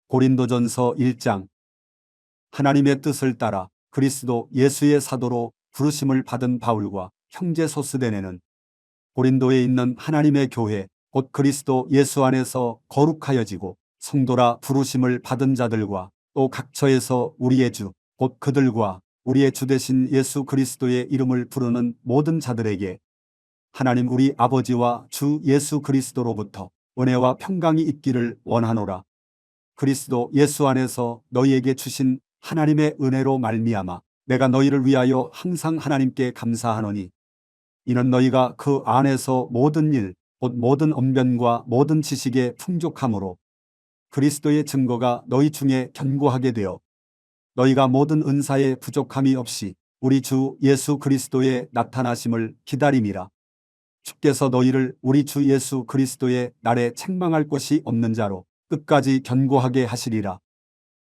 고린도전서 1장. 하나님의 뜻을 따라 그리스도 예수의 사도로 부르심을 받은 바울과 형제 소스데네는 고린도에 있는 하나님의 교회 곧 그리스도 예수 안에서 거룩하여지고 성도라 부르심을 받은 자들과 또 각처에서 우리의 주 곧 그들과 우리의 주 되신 예수 그리스도의 이름을 부르는 모든 자들에게 하나님 우리 아버지와 주 예수 그리스도로부터 은혜와 평강이 있기를 원하노라. 그리스도 예수 안에서 너희에게 주신 하나님의 은혜로 말미암아 내가 너희를 위하여 항상 하나님께 감사하노니 이는 너희가 그 안에서 모든 일 곧 모든 언변과 모든 지식에 풍족함으로 그리스도의 증거가 너희 중에 견고하게 되어 너희가 모든 은사에 부족함이 없이 우리 주 예수 그리스도의 나타나심을 기다림이라. 주께서 너희를 우리 주 예수 그리스도의 날에 책망할 것이 없는 자로 끝까지 견고하게 하시리라.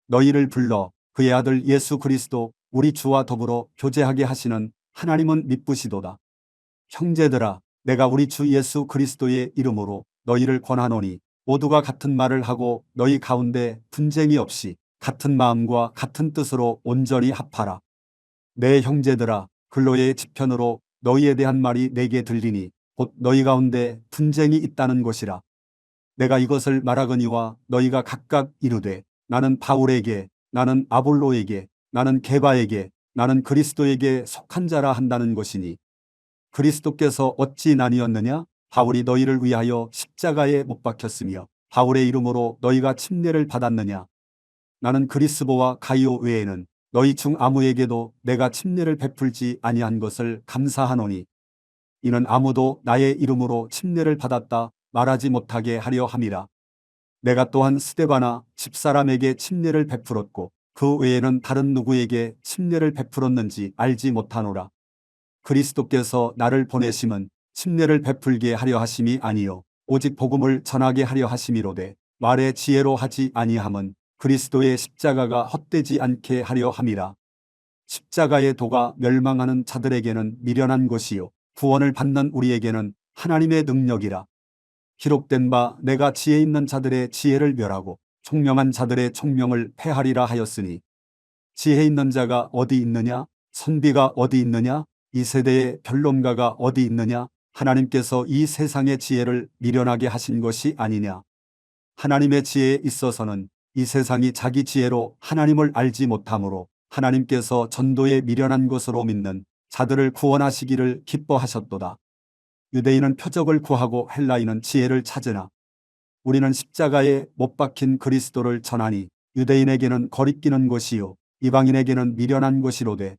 너희를 불러 그의 아들 예수 그리스도 우리 주와 더불어 교제하게 하시는 하나님은 미쁘시도다. 형제들아, 내가 우리 주 예수 그리스도의 이름으로 너희를 권하노니 모두가 같은 말을 하고 너희 가운데 분쟁이 없이 같은 마음과 같은 뜻으로 온전히 합하라. 내 형제들아, 근로의 지편으로 너희에 대한 말이 내게 들리니 곧 너희 가운데 분쟁이 있다는 것이라. 내가 이것을 말하거니와 너희가 각각 이르되 나는 바울에게, 나는 아볼로에게, 나는 게바에게, 나는 그리스도에게 속한 자라 한다는 것이니 그리스도께서 어찌 나뉘었느냐? 바울이 너희를 위하여 십자가에 못 박혔으며 바울의 이름으로 너희가 침례를 받았느냐? 나는 그리스보와 가이오 외에는 너희 중 아무에게도 내가 침례를 베풀지 아니한 것을 감사하노니 이는 아무도 나의 이름으로 침례를 받았다 말하지 못하게 하려 함이라. 내가 또한 스데바나 집사람에게 침례를 베풀었고 그 외에는 다른 누구에게 침례를 베풀었는지 알지 못하노라. 그리스도께서 나를 보내심은 침례를 베풀게 하려 하심이 아니요 오직 복음을 전하게 하려 하심이로되 말의 지혜로 하지 아니함은 그리스도의 십자가가 헛되지 않게 하려 함이라. 십자가의 도가 멸망하는 자들에게는 미련한 것이요 구원을 받는 우리에게는 하나님의 능력이라. 기록된 바 내가 지혜 있는 자들의 지혜를 멸하고 총명한 자들의 총명을 패하리라 하였으니 지혜 있는 자가 어디 있느냐? 선비가 어디 있느냐? 이 세대의 변론가가 어디 있느냐? 하나님께서 이 세상의 지혜를 미련하게 하신 것이 아니냐? 하나님의 지혜에 있어서는 이 세상이 자기 지혜로 하나님을 알지 못하므로 하나님께서 전도에 미련한 것으로 믿는 자들을 구원하시기를 기뻐하셨도다. 유대인은 표적을 구하고 헬라인은 지혜를 찾으나 우리는 십자가에 못 박힌 그리스도를 전하니 유대인에게는 거리끼는 것이요 이방인에게는 미련한 것이로되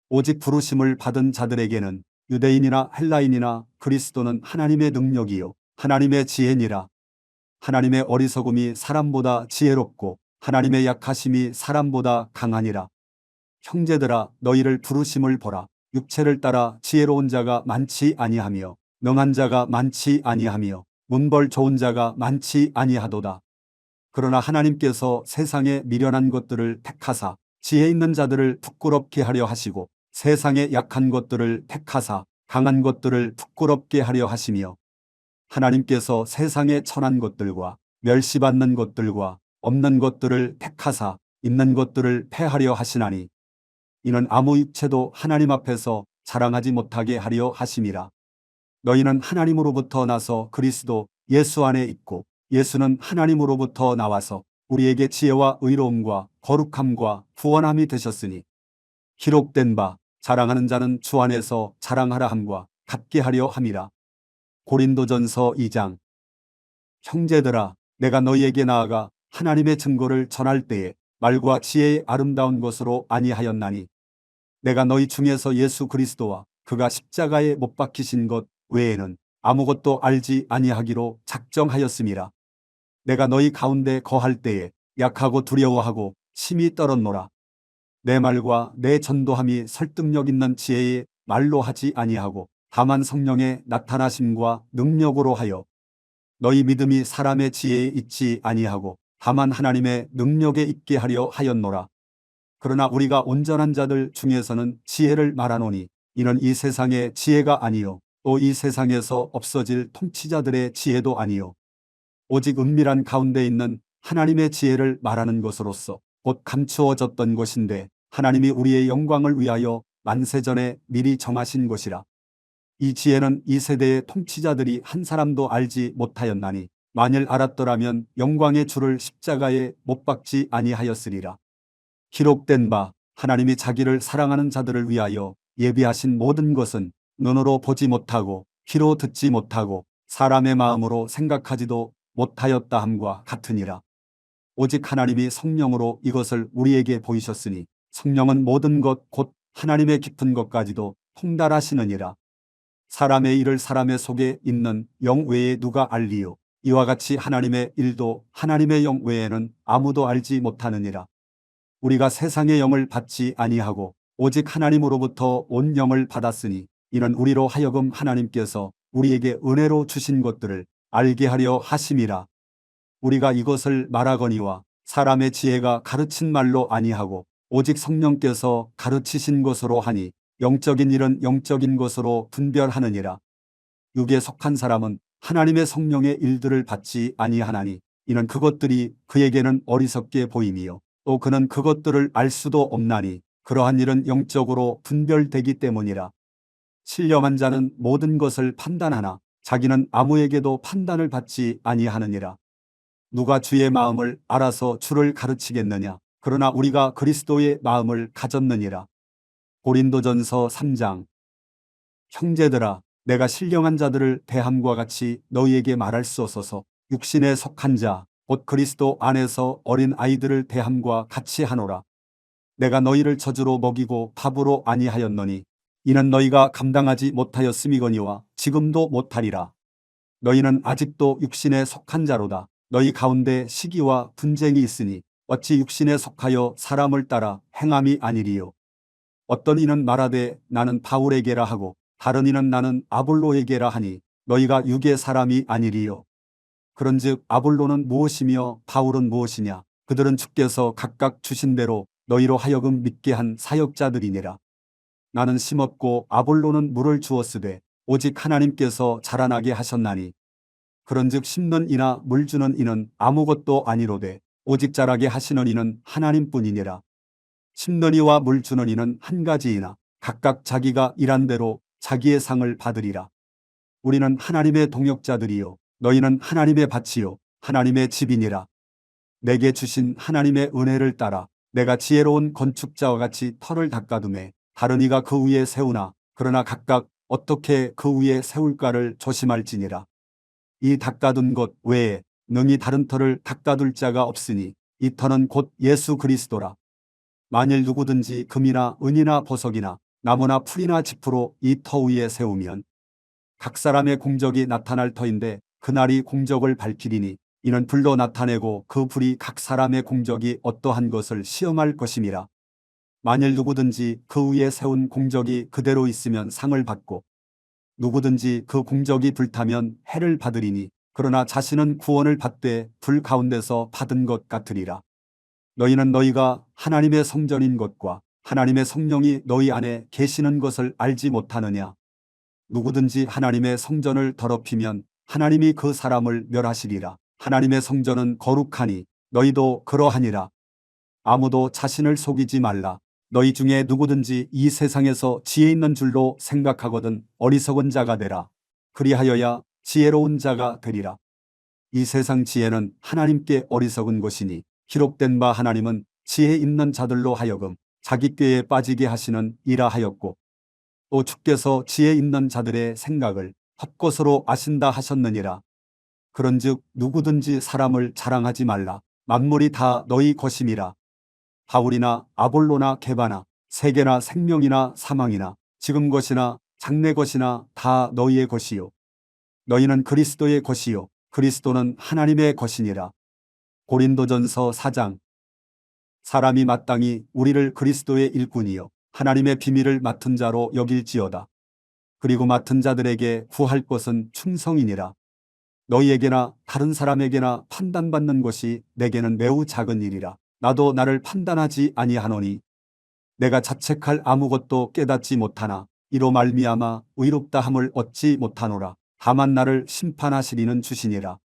오직 부르심을 받은 자들에게는 유대인이나 헬라인이나 그리스도는 하나님의 능력이요 하나님의 지혜니라. 하나님의 어리석음이 사람보다 지혜롭고 하나님의 약하심이 사람보다 강하니라. 형제들아, 너희를 부르심을 보라. 육체를 따라 지혜로운 자가 많지 아니하며 명한 자가 많지 아니하며 문벌 좋은 자가 많지 아니하도다. 그러나 하나님께서 세상에 미련한 것들을 택하사 지혜 있는 자들을 부끄럽게 하려 하시고 세상에 약한 것들을 택하사 강한 것들을 부끄럽게 하려 하시며 하나님께서 세상에 천한 것들과 멸시받는 것들과 없는 것들을 택하사 있는 것들을 패하려 하시나니 이는 아무 육체도 하나님 앞에서 자랑하지 못하게 하려 하심이라. 너희는 하나님으로부터 나서 그리스도 예수 안에 있고 예수는 하나님으로부터 나와서 우리에게 지혜와 의로움과 거룩함과 구원함이 되셨으니 기록된 바 자랑하는 자는 주 안에서 자랑하라 함과 같게 하려 함이라. 고린도전서 2장. 형제들아, 내가 너희에게 나아가 하나님의 증거를 전할 때에 말과 지혜의 아름다운 것으로 아니하였나니 내가 너희 중에서 예수 그리스도와 그가 십자가에 못 박히신 것 외에는 아무것도 알지 아니하기로 작정하였음이라. 내가 너희 가운데 거할 때에 약하고 두려워하고 심히 떨었노라. 내 말과 내 전도함이 설득력 있는 지혜의 말로 하지 아니하고 다만 성령의 나타나심과 능력으로 하여 너희 믿음이 사람의 지혜에 있지 아니하고 다만 하나님의 능력에 있게 하려 하였노라. 그러나 우리가 온전한 자들 중에서는 지혜를 말하노니 이는 이 세상의 지혜가 아니요 또 이 세상에서 없어질 통치자들의 지혜도 아니요 오직 은밀한 가운데 있는 하나님의 지혜를 말하는 것으로서 곧 감추어졌던 것인데 하나님이 우리의 영광을 위하여 만세전에 미리 정하신 것이라. 이 지혜는 이 세대의 통치자들이 한 사람도 알지 못하였나니 만일 알았더라면 영광의 주를 십자가에 못 박지 아니하였으리라. 기록된 바 하나님이 자기를 사랑하는 자들을 위하여 예비하신 모든 것은 눈으로 보지 못하고 귀로 듣지 못하고 사람의 마음으로 생각하지도 못하였다 함과 같으니라. 오직 하나님이 성령으로 이것을 우리에게 보이셨으니 성령은 모든 것 곧 하나님의 깊은 것까지도 통달하시느니라. 사람의 일을 사람의 속에 있는 영 외에 누가 알리요? 이와 같이 하나님의 일도 하나님의 영 외에는 아무도 알지 못하느니라. 우리가 세상의 영을 받지 아니하고 오직 하나님으로부터 온 영을 받았으니 이는 우리로 하여금 하나님께서 우리에게 은혜로 주신 것들을 알게 하려 하심이라. 우리가 이것을 말하거니와 사람의 지혜가 가르친 말로 아니하고 오직 성령께서 가르치신 것으로 하니 영적인 일은 영적인 것으로 분별하느니라. 육에 속한 사람은 하나님의 성령의 일들을 받지 아니하나니 이는 그것들이 그에게는 어리석게 보임이요 또 그는 그것들을 알 수도 없나니 그러한 일은 영적으로 분별되기 때문이라. 신령한 자는 모든 것을 판단하나 자기는 아무에게도 판단을 받지 아니하느니라. 누가 주의 마음을 알아서 주를 가르치겠느냐? 그러나 우리가 그리스도의 마음을 가졌느니라. 고린도전서 3장. 형제들아, 내가 신령한 자들을 대함과 같이 너희에게 말할 수 없어서 육신에 속한 자, 곧 그리스도 안에서 어린 아이들을 대함과 같이 하노라. 내가 너희를 저주로 먹이고 밥으로 아니하였노니 이는 너희가 감당하지 못하였음이거니와 지금도 못하리라. 너희는 아직도 육신에 속한 자로다. 너희 가운데 시기와 분쟁이 있으니 어찌 육신에 속하여 사람을 따라 행함이 아니리요. 어떤 이는 말하되 나는 바울에게라 하고 다른 이는 나는 아볼로에게라 하니 너희가 육의 사람이 아니리요. 그런즉 아볼로는 무엇이며 바울은 무엇이냐? 그들은 주께서 각각 주신 대로 너희로 하여금 믿게 한 사역자들이니라. 나는 심었고 아볼로는 물을 주었으되 오직 하나님께서 자라나게 하셨나니 그런즉 심는 이나 물 주는 이는 아무것도 아니로되 오직 자라게 하시는 이는 하나님뿐이니라. 심는 이와 물 주는 이는 한 가지이나 각각 자기가 일한 대로 자기의 상을 받으리라. 우리는 하나님의 동역자들이요 너희는 하나님의 밭이요 하나님의 집이니라. 내게 주신 하나님의 은혜를 따라 내가 지혜로운 건축자와 같이 터를 닦아두매 다른 이가 그 위에 세우나 그러나 각각 어떻게 그 위에 세울까를 조심할지니라. 이 닦아둔 것 외에 능히 다른 터를 닦아둘 자가 없으니 이 터는 곧 예수 그리스도라. 만일 누구든지 금이나 은이나 보석이나 나무나 풀이나 짚으로 이 터 위에 세우면 각 사람의 공적이 나타날 터인데 그날이 공적을 밝히리니 이는 불로 나타내고 그 불이 각 사람의 공적이 어떠한 것을 시험할 것임이라. 만일 누구든지 그 위에 세운 공적이 그대로 있으면 상을 받고 누구든지 그 공적이 불타면 해를 받으리니 그러나 자신은 구원을 받되 불 가운데서 받은 것 같으리라. 너희는 너희가 하나님의 성전인 것과 하나님의 성령이 너희 안에 계시는 것을 알지 못하느냐? 누구든지 하나님의 성전을 더럽히면 하나님이 그 사람을 멸하시리라. 하나님의 성전은 거룩하니 너희도 그러하니라. 아무도 자신을 속이지 말라. 너희 중에 누구든지 이 세상에서 지혜 있는 줄로 생각하거든 어리석은 자가 되라. 그리하여야 지혜로운 자가 되리라. 이 세상 지혜는 하나님께 어리석은 것이니 기록된 바 하나님은 지혜 있는 자들로 하여금 자기 꾀에 빠지게 하시는 이라 하였고 또 주께서 지혜 있는 자들의 생각을 헛것으로 아신다 하셨느니라. 그런즉 누구든지 사람을 자랑하지 말라. 만물이 다 너희 것임이라. 바울이나 아볼로나 게바나 세계나 생명이나 사망이나 지금 것이나 장래 것이나 다 너희의 것이요 너희는 그리스도의 것이요 그리스도는 하나님의 것이니라. 고린도전서 4장. 사람이 마땅히 우리를 그리스도의 일꾼이요 하나님의 비밀을 맡은 자로 여길지어다. 그리고 맡은 자들에게 구할 것은 충성이니라. 너희에게나 다른 사람에게나 판단받는 것이 내게는 매우 작은 일이라. 나도 나를 판단하지 아니하노니 내가 자책할 아무것도 깨닫지 못하나 이로 말미암아 의롭다함을 얻지 못하노라. 다만 나를 심판하시리는 주시니라.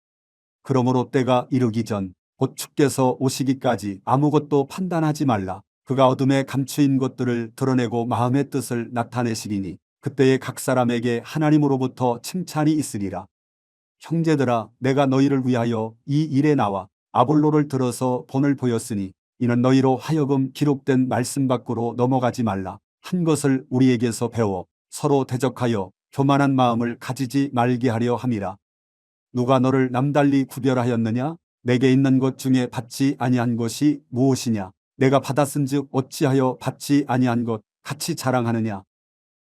그러므로 때가 이르기 전 곧 주께서 오시기까지 아무것도 판단하지 말라. 그가 어둠에 감추인 것들을 드러내고 마음의 뜻을 나타내시리니 그때에 각 사람에게 하나님으로부터 칭찬이 있으리라. 형제들아, 내가 너희를 위하여 이 일에 나와 아볼로를 들어서 본을 보였으니 이는 너희로 하여금 기록된 말씀 밖으로 넘어가지 말라 한 것을 우리에게서 배워 서로 대적하여 교만한 마음을 가지지 말게 하려 함이라. 누가 너를 남달리 구별하였느냐? 내게 있는 것 중에 받지 아니한 것이 무엇이냐? 내가 받았은즉 어찌하여 받지 아니한 것 같이 자랑하느냐?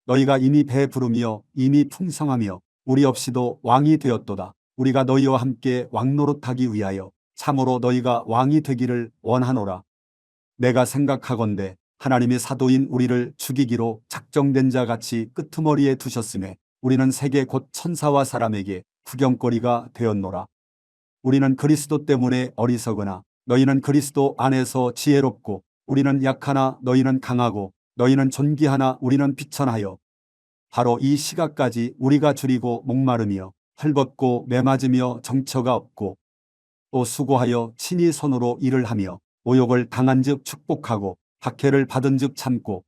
너희가 이미 배부르며 이미 풍성하며 우리 없이도 왕이 되었도다. 우리가 너희와 함께 왕노릇하기 위하여 참으로 너희가 왕이 되기를 원하노라. 내가 생각하건대 하나님이 사도인 우리를 죽이기로 작정된 자 같이 끄트머리에 두셨음에 우리는 세계 곧 천사와 사람에게 구경거리가 되었노라. 우리는 그리스도 때문에 어리석으나 너희는 그리스도 안에서 지혜롭고 우리는 약하나 너희는 강하고 너희는 존귀하나 우리는 비천하여 바로 이 시각까지 우리가 줄이고 목마르며 헐벗고 매맞으며 정처가 없고 또 수고하여 친히 손으로 일을 하며 모욕을 당한즉 축복하고 박해를 받은즉 참고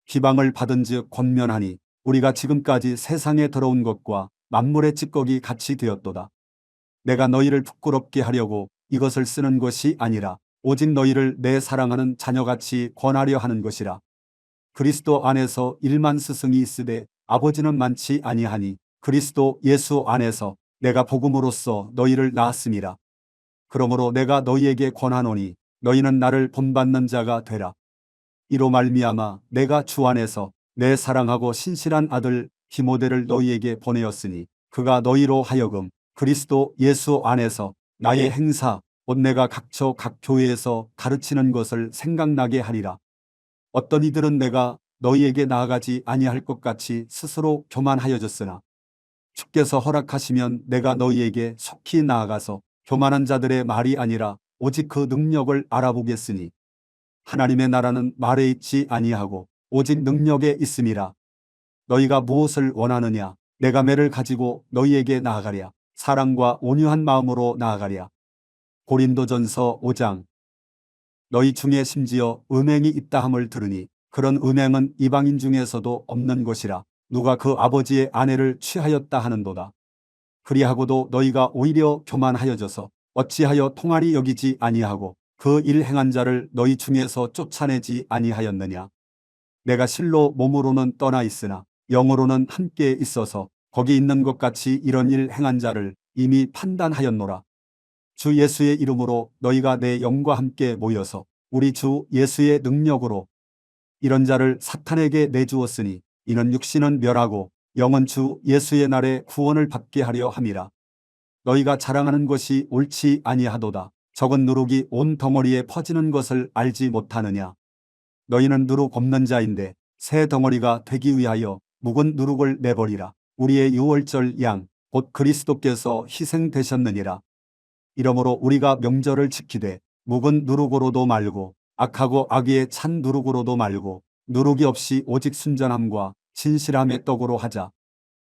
비방을 받은즉 권면하니 우리가 지금까지 세상에 들어온 것과 만물의 찌꺼기 같이 되었도다. 내가 너희를 부끄럽게 하려고 이것을 쓰는 것이 아니라 오직 너희를 내 사랑하는 자녀같이 권하려 하는 것이라. 그리스도 안에서 1만 스승이 있으되 아버지는 많지 아니하니 그리스도 예수 안에서 내가 복음으로써 너희를 낳았음이라. 그러므로 내가 너희에게 권하노니 너희는 나를 본받는 자가 되라. 이로 말미암아 내가 주 안에서 내 사랑하고 신실한 아들 디모데를 너희에게 보내었으니 그가 너희로 하여금 그리스도 예수 안에서 나의 행사 곧 내가 각처 각 교회에서 가르치는 것을 생각나게 하리라. 어떤 이들은 내가 너희에게 나아가지 아니할 것 같이 스스로 교만하여졌으나 주께서 허락하시면 내가 너희에게 속히 나아가서 교만한 자들의 말이 아니라 오직 그 능력을 알아보겠으니 하나님의 나라는 말에 있지 아니하고 오직 능력에 있음이라. 너희가 무엇을 원하느냐? 내가 매를 가지고 너희에게 나아가랴. 사랑과 온유한 마음으로 나아가랴. 고린도전서 5장. 너희 중에 심지어 음행이 있다 함을 들으니 그런 음행은 이방인 중에서도 없는 것이라. 누가 그 아버지의 아내를 취하였다 하는도다. 그리하고도 너희가 오히려 교만하여져서 어찌하여 통할이 여기지 아니하고 그 일 행한 자를 너희 중에서 쫓아내지 아니하였느냐. 내가 실로 몸으로는 떠나 있으나 영으로는 함께 있어서 거기 있는 것 같이 이런 일 행한 자를 이미 판단하였노라. 주 예수의 이름으로 너희가 내 영과 함께 모여서 우리 주 예수의 능력으로 이런 자를 사탄에게 내주었으니 이는 육신은 멸하고 영은 주 예수의 날에 구원을 받게 하려 함이라. 너희가 자랑하는 것이 옳지 아니하도다. 적은 누룩이 온 덩어리에 퍼지는 것을 알지 못하느냐. 너희는 누룩 없는 자인데 새 덩어리가 되기 위하여 묵은 누룩을 내버리라. 우리의 유월절 양 곧 그리스도께서 희생되셨느니라. 이러므로 우리가 명절을 지키되 묵은 누룩으로도 말고 악하고 악의에 찬 누룩으로도 말고 누룩이 없이 오직 순전함과 진실함의 떡으로 하자.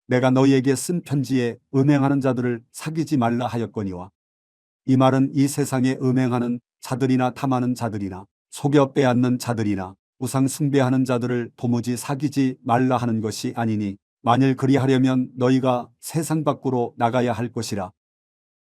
내가 너희에게 쓴 편지에 음행하는 자들을 사귀지 말라 하였거니와 이 말은 이 세상에 음행하는 자들이나 탐하는 자들이나 속여 빼앗는 자들이나 우상 숭배하는 자들을 도무지 사귀지 말라 하는 것이 아니니 만일 그리하려면 너희가 세상 밖으로 나가야 할 것이라.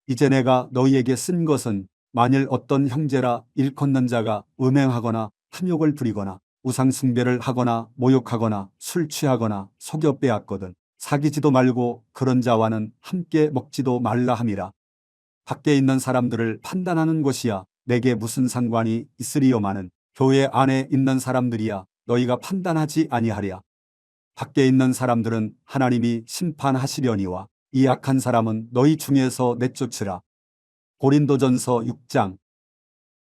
이제 내가 너희에게 쓴 것은 만일 어떤 형제라 일컫는 자가 음행하거나 탐욕을 부리거나 우상 숭배를 하거나 모욕하거나 술 취하거나 속여 빼앗거든 사귀지도 말고 그런 자와는 함께 먹지도 말라 함이라. 밖에 있는 사람들을 판단하는 것이야 내게 무슨 상관이 있으리요마는 교회 안에 있는 사람들이야 너희가 판단하지 아니하랴. 밖에 있는 사람들은 하나님이 심판하시려니와 이 악한 사람은 너희 중에서 내쫓으라. 고린도전서 6장.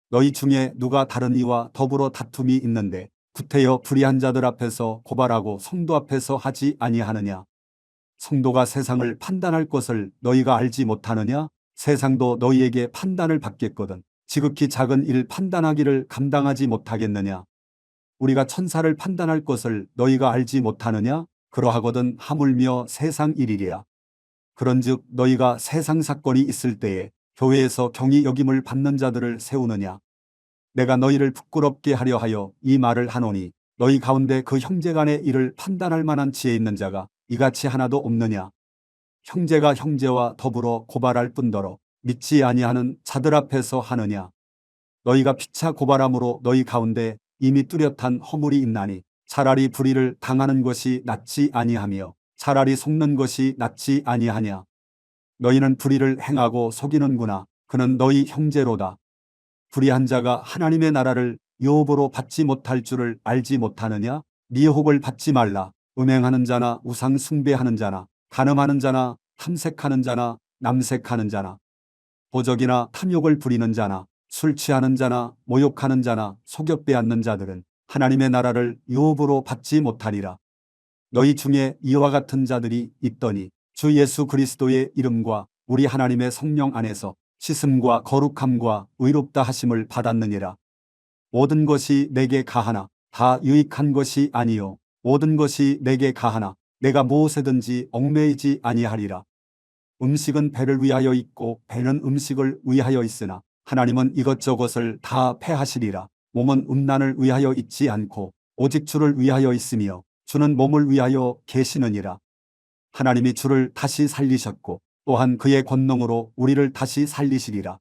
너희 중에 누가 다른 이와 더불어 다툼이 있는데 구태여 불의한 자들 앞에서 고발하고 성도 앞에서 하지 아니하느냐. 성도가 세상을 판단할 것을 너희가 알지 못하느냐. 세상도 너희에게 판단을 받겠거든 지극히 작은 일 판단하기를 감당하지 못하겠느냐. 우리가 천사를 판단할 것을 너희가 알지 못하느냐. 그러하거든 하물며 세상 일이랴. 그런즉 너희가 세상 사건이 있을 때에 교회에서 경히 여김을 받는 자들을 세우느냐? 내가 너희를 부끄럽게 하려 하여 이 말을 하노니 너희 가운데 그 형제간의 일을 판단할 만한 지혜 있는 자가 이같이 하나도 없느냐? 형제가 형제와 더불어 고발할 뿐더러 믿지 아니하는 자들 앞에서 하느냐? 너희가 피차 고발함으로 너희 가운데 이미 뚜렷한 허물이 있나니 차라리 불의를 당하는 것이 낫지 아니하며 차라리 속는 것이 낫지 아니하냐? 너희는 불의를 행하고 속이는구나. 그는 너희 형제로다. 불의한 자가 하나님의 나라를 유업으로 받지 못할 줄을 알지 못하느냐? 미혹을 받지 말라. 음행하는 자나 우상 숭배하는 자나 간음하는 자나 탐색하는 자나 남색하는 자나 보적이나 탐욕을 부리는 자나 술 취하는 자나 모욕하는 자나 속여 빼앗는 자들은 하나님의 나라를 유업으로 받지 못하리라. 너희 중에 이와 같은 자들이 있더니 주 예수 그리스도의 이름과 우리 하나님의 성령 안에서 씻음과 거룩함과 의롭다 하심을 받았느니라. 모든 것이 내게 가하나 다 유익한 것이 아니요 모든 것이 내게 가하나 내가 무엇에든지 얽매이지 아니하리라. 음식은 배를 위하여 있고 배는 음식을 위하여 있으나 하나님은 이것저것을 다 패하시리라. 몸은 음란을 위하여 있지 않고 오직 주를 위하여 있으며 주는 몸을 위하여 계시느니라. 하나님이 주를 다시 살리셨고 또한 그의 권능으로 우리를 다시 살리시리라.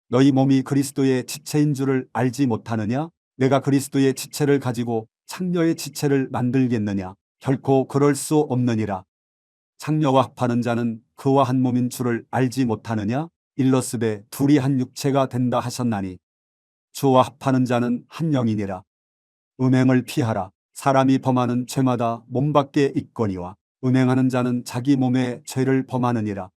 너희 몸이 그리스도의 지체인 줄을 알지 못하느냐? 내가 그리스도의 지체를 가지고 창녀의 지체를 만들겠느냐? 결코 그럴 수 없느니라. 창녀와 합하는 자는 그와 한 몸인 줄을 알지 못하느냐? 일러스되 둘이 한 육체가 된다 하셨나니 주와 합하는 자는 한 영이니라. 음행을 피하라. 사람이 범하는 죄마다 몸 밖에 있거니와 음행하는 자는 자기 몸에 죄를 범하느니라.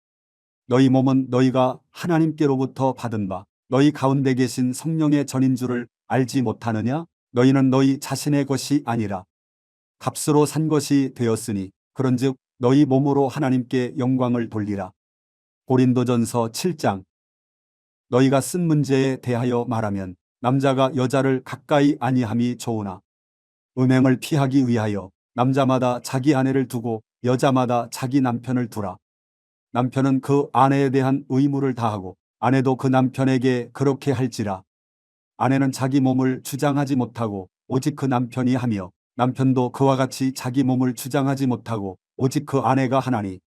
너희 몸은 너희가 하나님께로부터 받은 바 너희 가운데 계신 성령의 전인 줄을 알지 못하느냐? 너희는 너희 자신의 것이 아니라 값으로 산 것이 되었으니 그런즉 너희 몸으로 하나님께 영광을 돌리라. 고린도전서 7장. 너희가 쓴 문제에 대하여 말하면 남자가 여자를 가까이 아니함이 좋으나 음행을 피하기 위하여 남자마다 자기 아내를 두고 여자마다 자기 남편을 두라. 남편은 그 아내에 대한 의무를 다하고 아내도 그 남편에게 그렇게 할지라. 아내는 자기 몸을 주장하지 못하고 오직 그 남편이 하며 남편도 그와 같이 자기 몸을 주장하지 못하고 오직 그 아내가 하나니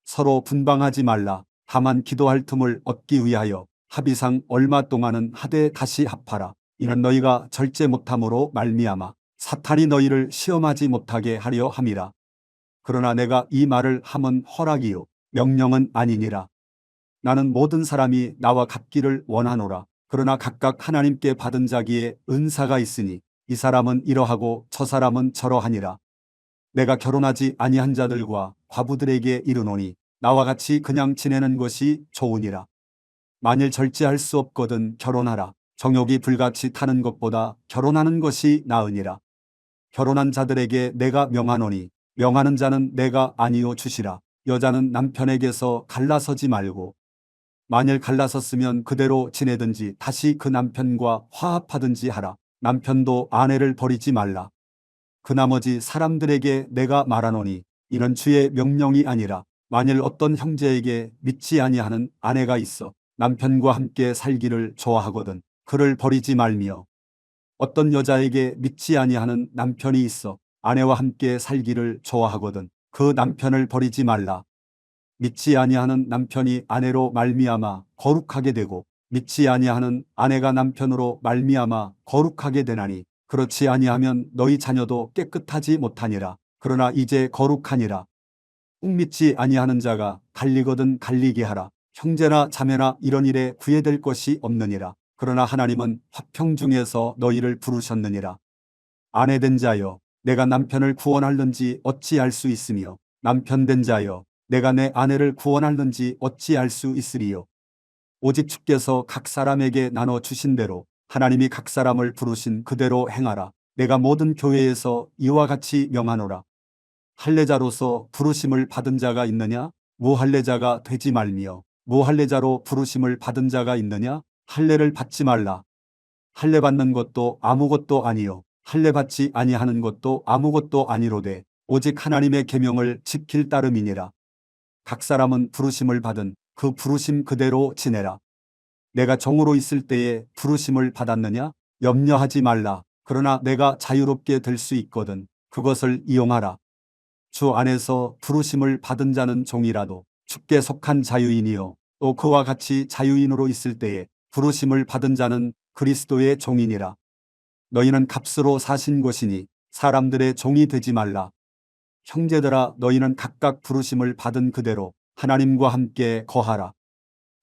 서로 분방하지 말라. 다만 기도할 틈을 얻기 위하여 합의상 얼마 동안은 하되 다시 합하라. 이는 너희가 절제 못함으로 말미암아 사탄이 너희를 시험하지 못하게 하려 함이라. 그러나 내가 이 말을 함은 허락이요 명령은 아니니라. 나는 모든 사람이 나와 같기를 원하노라. 그러나 각각 하나님께 받은 자기에 은사가 있으니 이 사람은 이러하고 저 사람은 저러하니라. 내가 결혼하지 아니한 자들과 과부들에게 이르노니 나와 같이 그냥 지내는 것이 좋으니라. 만일 절제할 수 없거든 결혼하라. 정욕이 불같이 타는 것보다 결혼하는 것이 나으니라. 결혼한 자들에게 내가 명하노니 명하는 자는 내가 아니요 주시라. 여자는 남편에게서 갈라서지 말고 만일 갈라섰으면 그대로 지내든지 다시 그 남편과 화합하든지 하라. 남편도 아내를 버리지 말라. 그 나머지 사람들에게 내가 말하노니 이는 주의 명령이 아니라 만일 어떤 형제에게 믿지 아니하는 아내가 있어 남편과 함께 살기를 좋아하거든 그를 버리지 말며 어떤 여자에게 믿지 아니하는 남편이 있어 아내와 함께 살기를 좋아하거든 그 남편을 버리지 말라. 믿지 아니하는 남편이 아내로 말미암아 거룩하게 되고 믿지 아니하는 아내가 남편으로 말미암아 거룩하게 되나니 그렇지 아니하면 너희 자녀도 깨끗하지 못하니라. 그러나 이제 거룩하니라. 꼭 믿지 아니하는 자가 갈리거든 갈리게 하라. 형제나 자매나 이런 일에 구애될 것이 없느니라. 그러나 하나님은 화평 중에서 너희를 부르셨느니라. 아내된 자여 내가 남편을 구원할는지 어찌 알 수 있으며 남편 된 자여 내가 내 아내를 구원할는지 어찌 알 수 있으리요. 오직 주께서 각 사람에게 나눠 주신 대로 하나님이 각 사람을 부르신 그대로 행하라. 내가 모든 교회에서 이와 같이 명하노라. 할례자로서 부르심을 받은 자가 있느냐? 무할례자가 되지 말며 무할례자로 부르심을 받은 자가 있느냐? 할례를 받지 말라. 할례 받는 것도 아무것도 아니요 할례 받지 아니하는 것도 아무것도 아니로되 오직 하나님의 계명을 지킬 따름이니라. 각 사람은 부르심을 받은 그 부르심 그대로 지내라. 내가 종으로 있을 때에 부르심을 받았느냐? 염려하지 말라. 그러나 내가 자유롭게 될 수 있거든. 그것을 이용하라. 주 안에서 부르심을 받은 자는 종이라도 주께 속한 자유인이요. 또 그와 같이 자유인으로 있을 때에 부르심을 받은 자는 그리스도의 종이니라. 너희는 값으로 사신 것이니 사람들의 종이 되지 말라. 형제들아, 너희는 각각 부르심을 받은 그대로 하나님과 함께 거하라.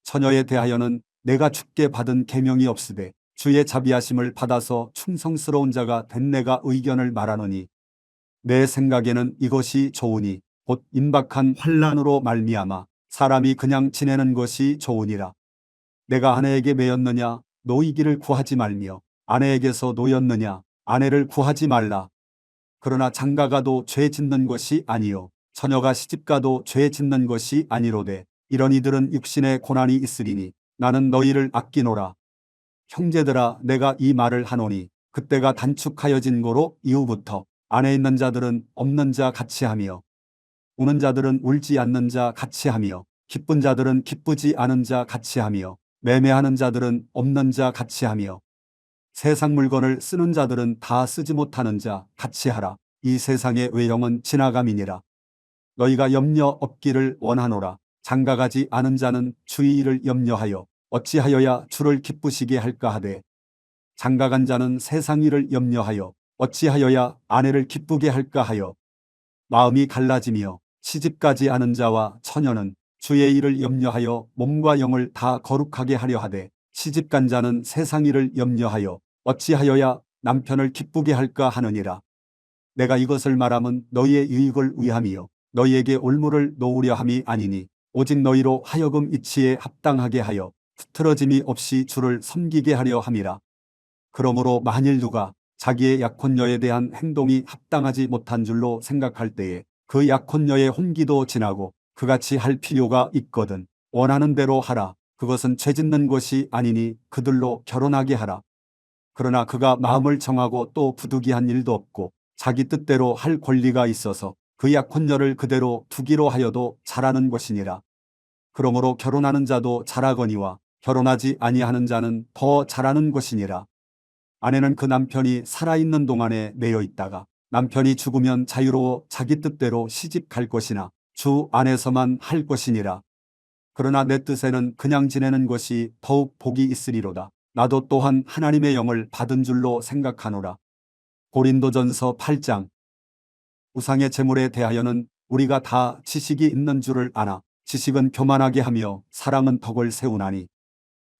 처녀에 대하여는 내가 주께 받은 계명이 없으되 주의 자비하심을 받아서 충성스러운 자가 된 내가 의견을 말하노니 내 생각에는 이것이 좋으니 곧 임박한 환난으로 말미암아 사람이 그냥 지내는 것이 좋으니라. 내가 아내에게 매였느냐? 노이기를 구하지 말며 아내에게서 노였느냐? 아내를 구하지 말라. 그러나 장가가도 죄 짓는 것이 아니요 처녀가 시집가도 죄 짓는 것이 아니로되 이런 이들은 육신의 고난이 있으리니 나는 너희를 아끼노라. 형제들아, 내가 이 말을 하노니 그때가 단축하여진 고로 이후부터 안에 있는 자들은 없는 자 같이 하며 우는 자들은 울지 않는 자 같이 하며 기쁜 자들은 기쁘지 않은 자 같이 하며 매매하는 자들은 없는 자 같이 하며 세상 물건을 쓰는 자들은 다 쓰지 못하는 자 같이 하라. 이 세상의 외형은 지나감이니라. 너희가 염려 없기를 원하노라. 장가가지 않은 자는 주의 일을 염려하여 어찌하여야 주를 기쁘시게 할까 하되 장가간 자는 세상 일을 염려하여 어찌하여야 아내를 기쁘게 할까 하여 마음이 갈라지며 시집가지 않은 자와 처녀는 주의 일을 염려하여 몸과 영을 다 거룩하게 하려 하되 시집간 자는 세상 일을 염려하여 어찌하여야 남편을 기쁘게 할까 하느니라. 내가 이것을 말함은 너희의 유익을 위함이요 너희에게 올무를 놓으려 함이 아니니 오직 너희로 하여금 이치에 합당하게 하여 흐트러짐이 없이 주를 섬기게 하려 함이라. 그러므로 만일 누가 자기의 약혼녀에 대한 행동이 합당하지 못한 줄로 생각할 때에 그 약혼녀의 혼기도 지나고 그같이 할 필요가 있거든 원하는 대로 하라. 그것은 죄짓는 것이 아니니 그들로 결혼하게 하라. 그러나 그가 마음을 정하고 또 부득이한 일도 없고 자기 뜻대로 할 권리가 있어서 그 약혼녀를 그대로 두기로 하여도 잘하는 것이니라. 그러므로 결혼하는 자도 잘하거니와 결혼하지 아니하는 자는 더 잘하는 것이니라. 아내는 그 남편이 살아있는 동안에 매여 있다가 남편이 죽으면 자유로워 자기 뜻대로 시집 갈 것이나 주 안에서만 할 것이니라. 그러나 내 뜻에는 그냥 지내는 것이 더욱 복이 있으리로다. 나도 또한 하나님의 영을 받은 줄로 생각하노라. 고린도전서 8장. 우상의 제물에 대하여는 우리가 다 지식이 있는 줄을 아나 지식은 교만하게 하며 사랑은 덕을 세우나니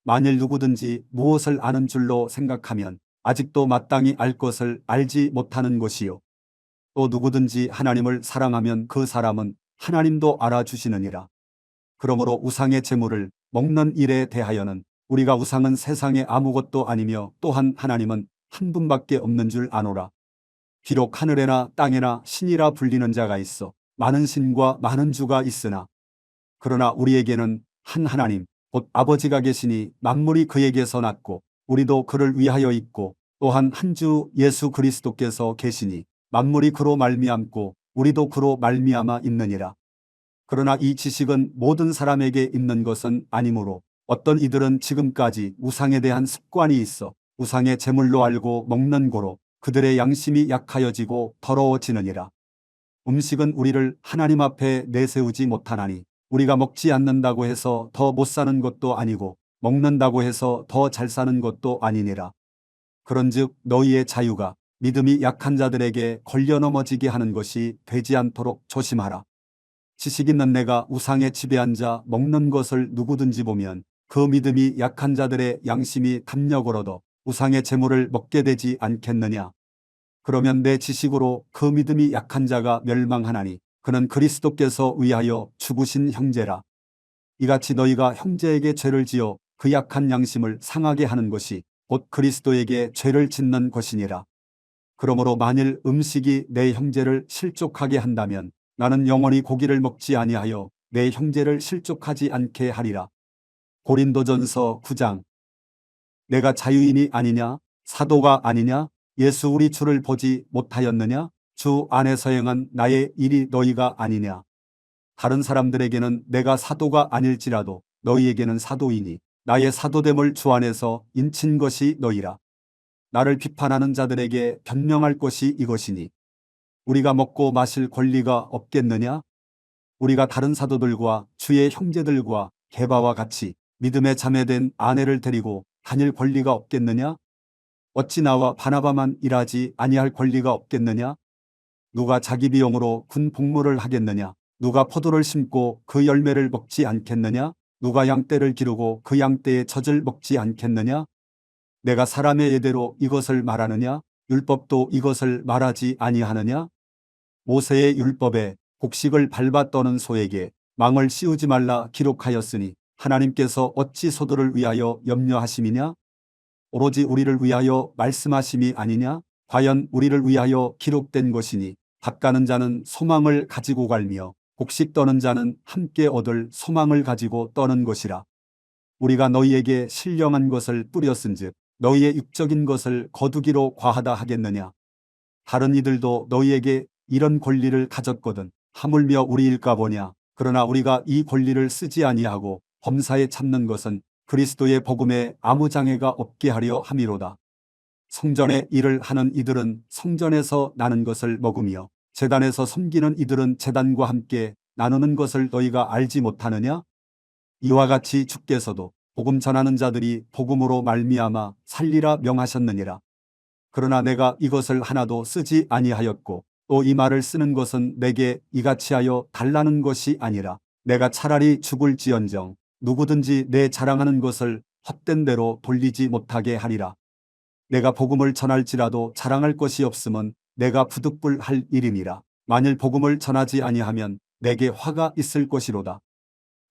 만일 누구든지 무엇을 아는 줄로 생각하면 아직도 마땅히 알 것을 알지 못하는 것이요 또 누구든지 하나님을 사랑하면 그 사람은 하나님도 알아주시느니라. 그러므로 우상의 제물을 먹는 일에 대하여는 우리가 우상은 세상에 아무것도 아니며 또한 하나님은 한 분밖에 없는 줄 아노라. 비록 하늘에나 땅에나 신이라 불리는 자가 있어 많은 신과 많은 주가 있으나 그러나 우리에게는 한 하나님 곧 아버지가 계시니 만물이 그에게서 났고 우리도 그를 위하여 있고 또한 한 주 예수 그리스도께서 계시니 만물이 그로 말미암고 우리도 그로 말미암아 있느니라. 그러나 이 지식은 모든 사람에게 있는 것은 아니므로 어떤 이들은 지금까지 우상에 대한 습관이 있어 우상의 제물로 알고 먹는 고로 그들의 양심이 약하여지고 더러워지느니라. 음식은 우리를 하나님 앞에 내세우지 못하나니 우리가 먹지 않는다고 해서 더 못 사는 것도 아니고 먹는다고 해서 더 잘 사는 것도 아니니라. 그런즉 너희의 자유가 믿음이 약한 자들에게 걸려 넘어지게 하는 것이 되지 않도록 조심하라. 지식 있는 내가 우상에 지배한 자 먹는 것을 누구든지 보면 그 믿음이 약한 자들의 양심이 담력을 얻어 우상의 제물을 먹게 되지 않겠느냐. 그러면 내 지식으로 그 믿음이 약한 자가 멸망하나니 그는 그리스도께서 위하여 죽으신 형제라. 이같이 너희가 형제에게 죄를 지어 그 약한 양심을 상하게 하는 것이 곧 그리스도에게 죄를 짓는 것이니라. 그러므로 만일 음식이 내 형제를 실족하게 한다면 나는 영원히 고기를 먹지 아니하여 내 형제를 실족하지 않게 하리라. 고린도전서 9장. 내가 자유인이 아니냐? 사도가 아니냐? 예수 우리 주를 보지 못하였느냐? 주 안에서 행한 나의 일이 너희가 아니냐? 다른 사람들에게는 내가 사도가 아닐지라도 너희에게는 사도이니 나의 사도됨을 주 안에서 인친 것이 너희라. 나를 비판하는 자들에게 변명할 것이 이것이니 우리가 먹고 마실 권리가 없겠느냐? 우리가 다른 사도들과 주의 형제들과 게바와 같이 믿음에 자매된 아내를 데리고 다닐 권리가 없겠느냐? 어찌 나와 바나바만 일하지 아니할 권리가 없겠느냐? 누가 자기 비용으로 군 복무를 하겠느냐? 누가 포도를 심고 그 열매를 먹지 않겠느냐? 누가 양떼를 기르고 그 양떼의 젖을 먹지 않겠느냐? 내가 사람의 예대로 이것을 말하느냐? 율법도 이것을 말하지 아니하느냐? 모세의 율법에 곡식을 밟아 떠는 소에게 망을 씌우지 말라 기록하였으니 하나님께서 어찌 소들을 위하여 염려하심이냐? 오로지 우리를 위하여 말씀하심이 아니냐? 과연 우리를 위하여 기록된 것이니 밥 가는 자는 소망을 가지고 갈며 곡식 떠는 자는 함께 얻을 소망을 가지고 떠는 것이라. 우리가 너희에게 신령한 것을 뿌렸은즉 너희의 육적인 것을 거두기로 과하다 하겠느냐? 다른 이들도 너희에게 이런 권리를 가졌거든 하물며 우리일까 보냐? 그러나 우리가 이 권리를 쓰지 아니하고 범사에 참는 것은 그리스도의 복음에 아무 장애가 없게 하려 함이로다. 성전의 일을 하는 이들은 성전에서 나는 것을 먹으며 제단에서 섬기는 이들은 제단과 함께 나누는 것을 너희가 알지 못하느냐? 이와 같이 주께서도 복음 전하는 자들이 복음으로 말미암아 살리라 명하셨느니라. 그러나 내가 이것을 하나도 쓰지 아니하였고 또 이 말을 쓰는 것은 내게 이같이 하여 달라는 것이 아니라 내가 차라리 죽을지언정 누구든지 내 자랑하는 것을 헛된 대로 돌리지 못하게 하리라. 내가 복음을 전할지라도 자랑할 것이 없음은 내가 부득불할 일임이라. 만일 복음을 전하지 아니하면 내게 화가 있을 것이로다.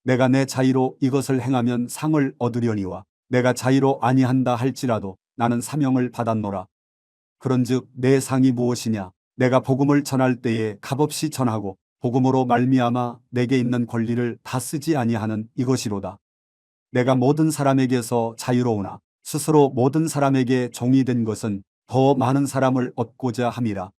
내가 내 자의로 이것을 행하면 상을 얻으려니와 내가 자의로 아니한다 할지라도 나는 사명을 받았노라. 그런즉 내 상이 무엇이냐? 내가 복음을 전할 때에 값없이 전하고 복음으로 말미암아 내게 있는 권리를 다 쓰지 아니하는 이것이로다. 내가 모든 사람에게서 자유로우나 스스로 모든 사람에게 종이 된 것은 더 많은 사람을 얻고자 함이라.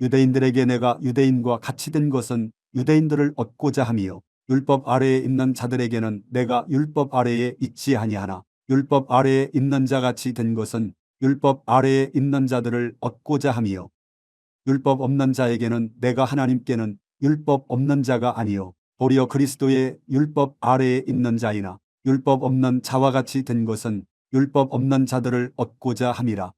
유대인들에게 내가 유대인과 같이 된 것은 유대인들을 얻고자 함이요 율법 아래에 있는 자들에게는 내가 율법 아래에 있지 아니하나 율법 아래에 있는 자같이 된 것은 율법 아래에 있는 자들을 얻고자 함이요 율법 없는 자에게는 내가 하나님께는 율법 없는 자가 아니요 도리어 그리스도의 율법 아래에 있는 자이나 율법 없는 자와 같이 된 것은 율법 없는 자들을 얻고자 함이라.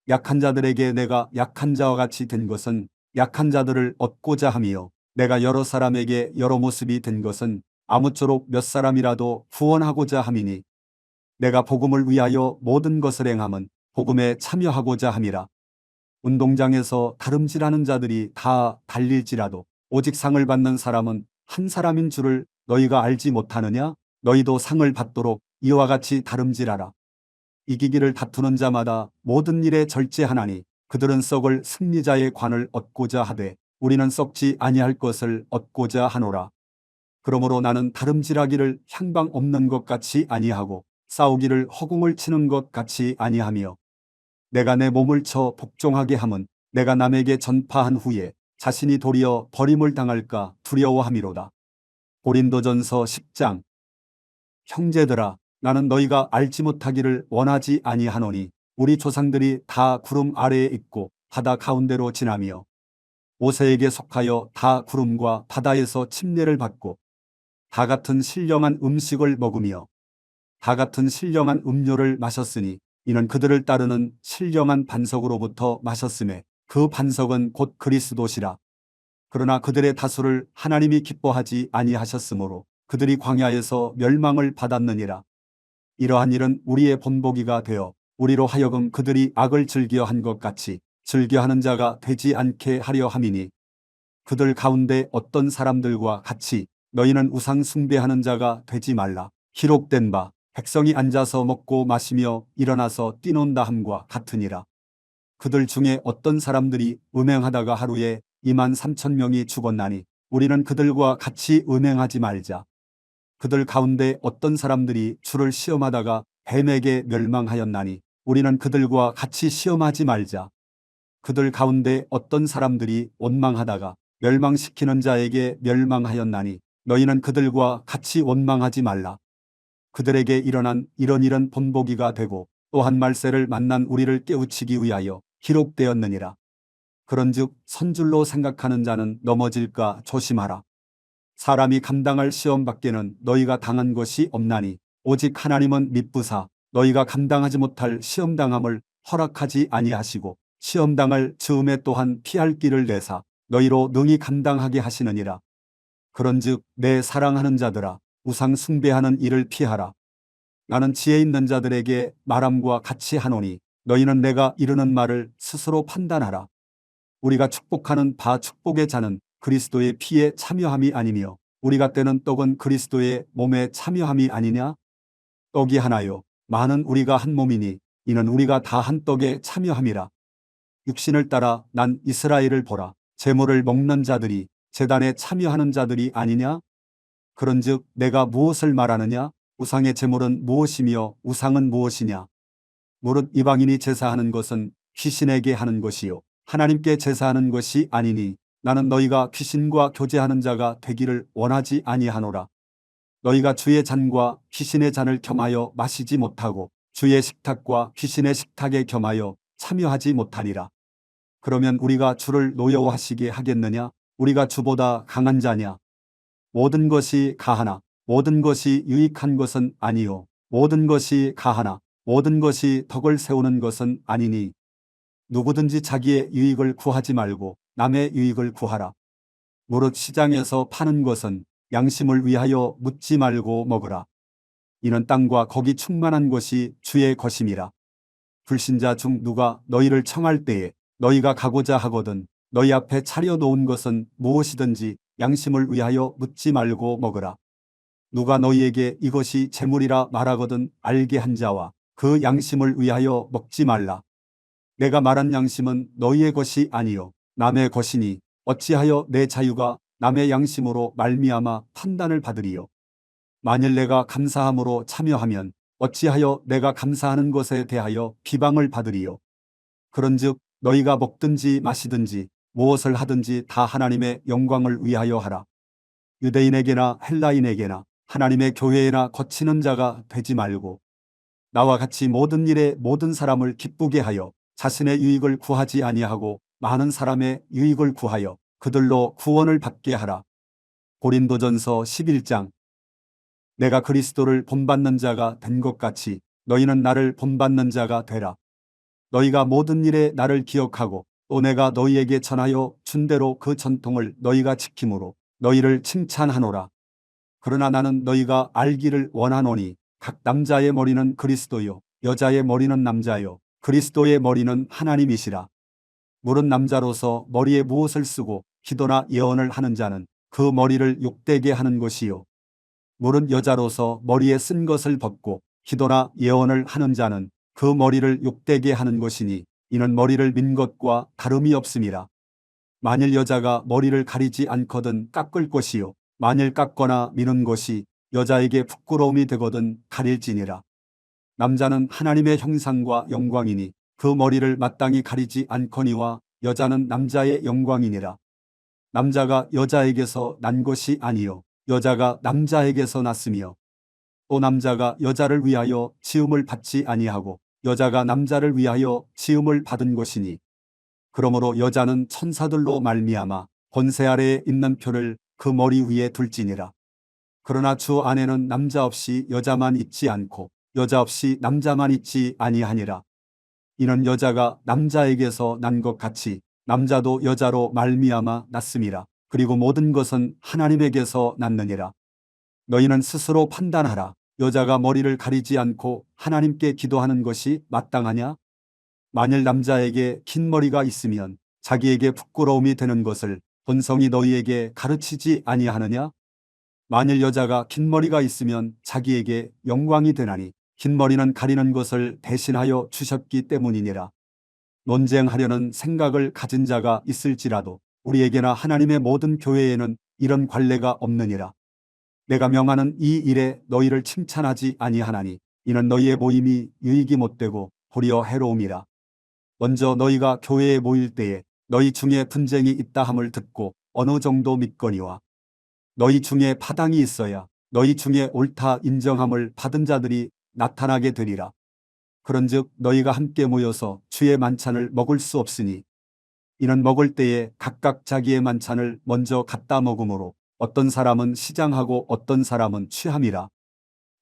약한 자들에게 내가 약한 자와 같이 된 것은 약한 자들을 얻고자 함이요 내가 여러 사람에게 여러 모습이 된 것은 아무쪼록 몇 사람이라도 구원하고자 함이니 내가 복음을 위하여 모든 것을 행함은 복음에 참여하고자 함이라. 운동장에서 다름질하는 자들이 다 달릴지라도 오직 상을 받는 사람은 한 사람인 줄을 너희가 알지 못하느냐? 너희도 상을 받도록 이와 같이 다름질하라. 이기기를 다투는 자마다 모든 일에 절제하나니 그들은 썩을 승리자의 관을 얻고자 하되 우리는 썩지 아니할 것을 얻고자 하노라. 그러므로 나는 다름질하기를 향방 없는 것 같이 아니하고 싸우기를 허공을 치는 것 같이 아니하며 내가 내 몸을 쳐 복종하게 함은 내가 남에게 전파한 후에 자신이 도리어 버림을 당할까 두려워함이로다. 고린도전서 10장. 형제들아 나는 너희가 알지 못하기를 원하지 아니하노니 우리 조상들이 다 구름 아래에 있고 바다 가운데로 지나며 모세에게 속하여 다 구름과 바다에서 침례를 받고 다 같은 신령한 음식을 먹으며 다 같은 신령한 음료를 마셨으니 이는 그들을 따르는 신령한 반석으로부터 마셨음에 그 반석은 곧 그리스도시라. 그러나 그들의 다수를 하나님이 기뻐하지 아니하셨으므로 그들이 광야에서 멸망을 받았느니라. 이러한 일은 우리의 본보기가 되어 우리로 하여금 그들이 악을 즐겨한 것 같이 즐겨하는 자가 되지 않게 하려 함이니 그들 가운데 어떤 사람들과 같이 너희는 우상 숭배하는 자가 되지 말라. 기록된 바 백성이 앉아서 먹고 마시며 일어나서 뛰논다 함과 같으니라. 그들 중에 어떤 사람들이 음행하다가 하루에 23,000명이 죽었나니 우리는 그들과 같이 음행하지 말자. 그들 가운데 어떤 사람들이 주를 시험하다가 뱀에게 멸망하였나니 우리는 그들과 같이 시험하지 말자. 그들 가운데 어떤 사람들이 원망하다가 멸망시키는 자에게 멸망하였나니 너희는 그들과 같이 원망하지 말라. 그들에게 일어난 이런 일은 본보기가 되고 또한 말세를 만난 우리를 깨우치기 위하여 기록되었느니라. 그런즉 선줄로 생각하는 자는 넘어질까 조심하라. 사람이 감당할 시험 밖에는 너희가 당한 것이 없나니 오직 하나님은 미쁘사 너희가 감당하지 못할 시험당함을 허락하지 아니하시고 시험당할 즈음에 또한 피할 길을 내사 너희로 능히 감당하게 하시느니라. 그런즉 내 사랑하는 자들아 우상 숭배하는 일을 피하라. 나는 지혜 있는 자들에게 말함과 같이 하노니 너희는 내가 이르는 말을 스스로 판단하라. 우리가 축복하는 바 축복의 잔은 그리스도의 피에 참여함이 아니며 우리가 떼는 떡은 그리스도의 몸에 참여함이 아니냐? 떡이 하나요 많은 우리가 한 몸이니 이는 우리가 다 한 떡에 참여함이라. 육신을 따라 난 이스라엘을 보라. 제물을 먹는 자들이 제단에 참여하는 자들이 아니냐? 그런즉 내가 무엇을 말하느냐? 우상의 제물은 무엇이며 우상은 무엇이냐? 무릇 이방인이 제사하는 것은 귀신에게 하는 것이요 하나님께 제사하는 것이 아니니 나는 너희가 귀신과 교제하는 자가 되기를 원하지 아니하노라. 너희가 주의 잔과 귀신의 잔을 겸하여 마시지 못하고 주의 식탁과 귀신의 식탁에 겸하여 참여하지 못하리라. 그러면 우리가 주를 노여워하시게 하겠느냐? 우리가 주보다 강한 자냐? 모든 것이 가하나 모든 것이 유익한 것은 아니요 모든 것이 가하나 모든 것이 덕을 세우는 것은 아니니 누구든지 자기의 유익을 구하지 말고 남의 유익을 구하라. 무릇 시장에서 파는 것은 양심을 위하여 묻지 말고 먹으라. 이는 땅과 거기 충만한 것이 주의 것임이라. 불신자 중 누가 너희를 청할 때에 너희가 가고자 하거든 너희 앞에 차려놓은 것은 무엇이든지 양심을 위하여 묻지 말고 먹으라. 누가 너희에게 이것이 재물이라 말하거든 알게 한 자와 그 양심을 위하여 먹지 말라. 내가 말한 양심은 너희의 것이 아니요 남의 것이니 어찌하여 내 자유가 남의 양심으로 말미암아 판단을 받으리요. 만일 내가 감사함으로 참여하면 어찌하여 내가 감사하는 것에 대하여 비방을 받으리요. 그런즉 너희가 먹든지 마시든지 무엇을 하든지 다 하나님의 영광을 위하여 하라. 유대인에게나 헬라인에게나 하나님의 교회에나 거치는 자가 되지 말고 나와 같이 모든 일에 모든 사람을 기쁘게 하여 자신의 유익을 구하지 아니하고 많은 사람의 유익을 구하여 그들로 구원을 받게 하라. 고린도전서 11장. 내가 그리스도를 본받는 자가 된 것 같이 너희는 나를 본받는 자가 되라. 너희가 모든 일에 나를 기억하고 또 내가 너희에게 전하여 준 대로 그 전통을 너희가 지킴으로 너희를 칭찬하노라. 그러나 나는 너희가 알기를 원하노니 각 남자의 머리는 그리스도요 여자의 머리는 남자요 그리스도의 머리는 하나님이시라. 물은 남자로서 머리에 무엇을 쓰고 기도나 예언을 하는 자는 그 머리를 욕되게 하는 것이요 물은 여자로서 머리에 쓴 것을 벗고 기도나 예언을 하는 자는 그 머리를 욕되게 하는 것이니 이는 머리를 민 것과 다름이 없음이라. 만일 여자가 머리를 가리지 않거든 깎을 것이요 만일 깎거나 미는 것이 여자에게 부끄러움이 되거든 가릴지니라. 남자는 하나님의 형상과 영광이니 그 머리를 마땅히 가리지 않거니와 여자는 남자의 영광이니라. 남자가 여자에게서 난 것이 아니요 여자가 남자에게서 났으며 또 남자가 여자를 위하여 지음을 받지 아니하고 여자가 남자를 위하여 지음을 받은 것이니 그러므로 여자는 천사들로 말미암아 권세 아래에 있는 표를 그 머리 위에 둘지니라. 그러나 주 안에는 남자 없이 여자만 있지 않고 여자 없이 남자만 있지 아니하니라. 이는 여자가 남자에게서 난 것 같이 남자도 여자로 말미암아 났음이라. 그리고 모든 것은 하나님에게서 났느니라. 너희는 스스로 판단하라. 여자가 머리를 가리지 않고 하나님께 기도하는 것이 마땅하냐? 만일 남자에게 긴 머리가 있으면 자기에게 부끄러움이 되는 것을 본성이 너희에게 가르치지 아니하느냐? 만일 여자가 긴 머리가 있으면 자기에게 영광이 되나니 긴 머리는 가리는 것을 대신하여 주셨기 때문이니라. 논쟁하려는 생각을 가진 자가 있을지라도 우리에게나 하나님의 모든 교회에는 이런 관례가 없느니라. 내가 명하는 이 일에 너희를 칭찬하지 아니하나니 이는 너희의 모임이 유익이 못되고 도리어 해로움이라. 먼저 너희가 교회에 모일 때에 너희 중에 분쟁이 있다 함을 듣고 어느 정도 믿거니와 너희 중에 파당이 있어야 너희 중에 옳다 인정함을 받은 자들이 나타나게 되리라. 그런즉 너희가 함께 모여서 주의 만찬을 먹을 수 없으니 이는 먹을 때에 각각 자기의 만찬을 먼저 갖다 먹으므로 어떤 사람은 시장하고 어떤 사람은 취함이라.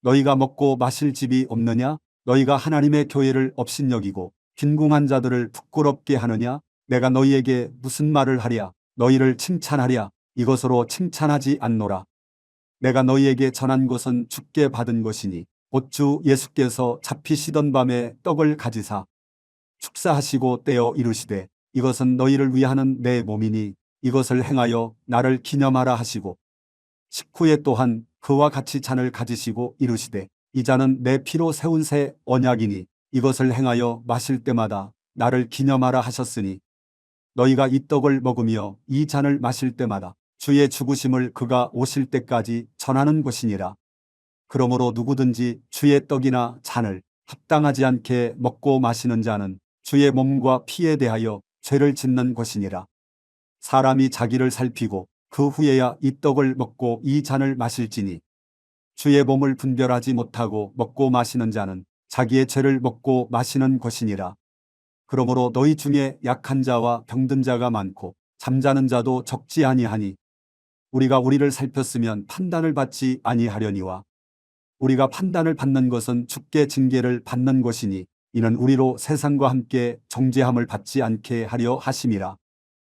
너희가 먹고 마실 집이 없느냐? 너희가 하나님의 교회를 업신여기고 빈궁한 자들을 부끄럽게 하느냐? 내가 너희에게 무슨 말을 하랴? 너희를 칭찬하랴? 이것으로 칭찬하지 않노라. 내가 너희에게 전한 것은 주께 받은 것이니 곧 주 예수께서 잡히시던 밤에 떡을 가지사 축사하시고 떼어 이르시되 이것은 너희를 위하는 내 몸이니 이것을 행하여 나를 기념하라 하시고 식후에 또한 그와 같이 잔을 가지시고 이르시되 이 잔은 내 피로 세운 새 언약이니 이것을 행하여 마실 때마다 나를 기념하라 하셨으니 너희가 이 떡을 먹으며 이 잔을 마실 때마다 주의 죽으심을 그가 오실 때까지 전하는 것이니라. 그러므로 누구든지 주의 떡이나 잔을 합당하지 않게 먹고 마시는 자는 주의 몸과 피에 대하여 죄를 짓는 것이니라. 사람이 자기를 살피고 그 후에야 이 떡을 먹고 이 잔을 마실지니 주의 몸을 분별하지 못하고 먹고 마시는 자는 자기의 죄를 먹고 마시는 것이니라. 그러므로 너희 중에 약한 자와 병든 자가 많고 잠자는 자도 적지 아니하니 우리가 우리를 살폈으면 판단을 받지 아니하려니와 우리가 판단을 받는 것은 주께 징계를 받는 것이니 이는 우리로 세상과 함께 정죄함을 받지 않게 하려 하심이라.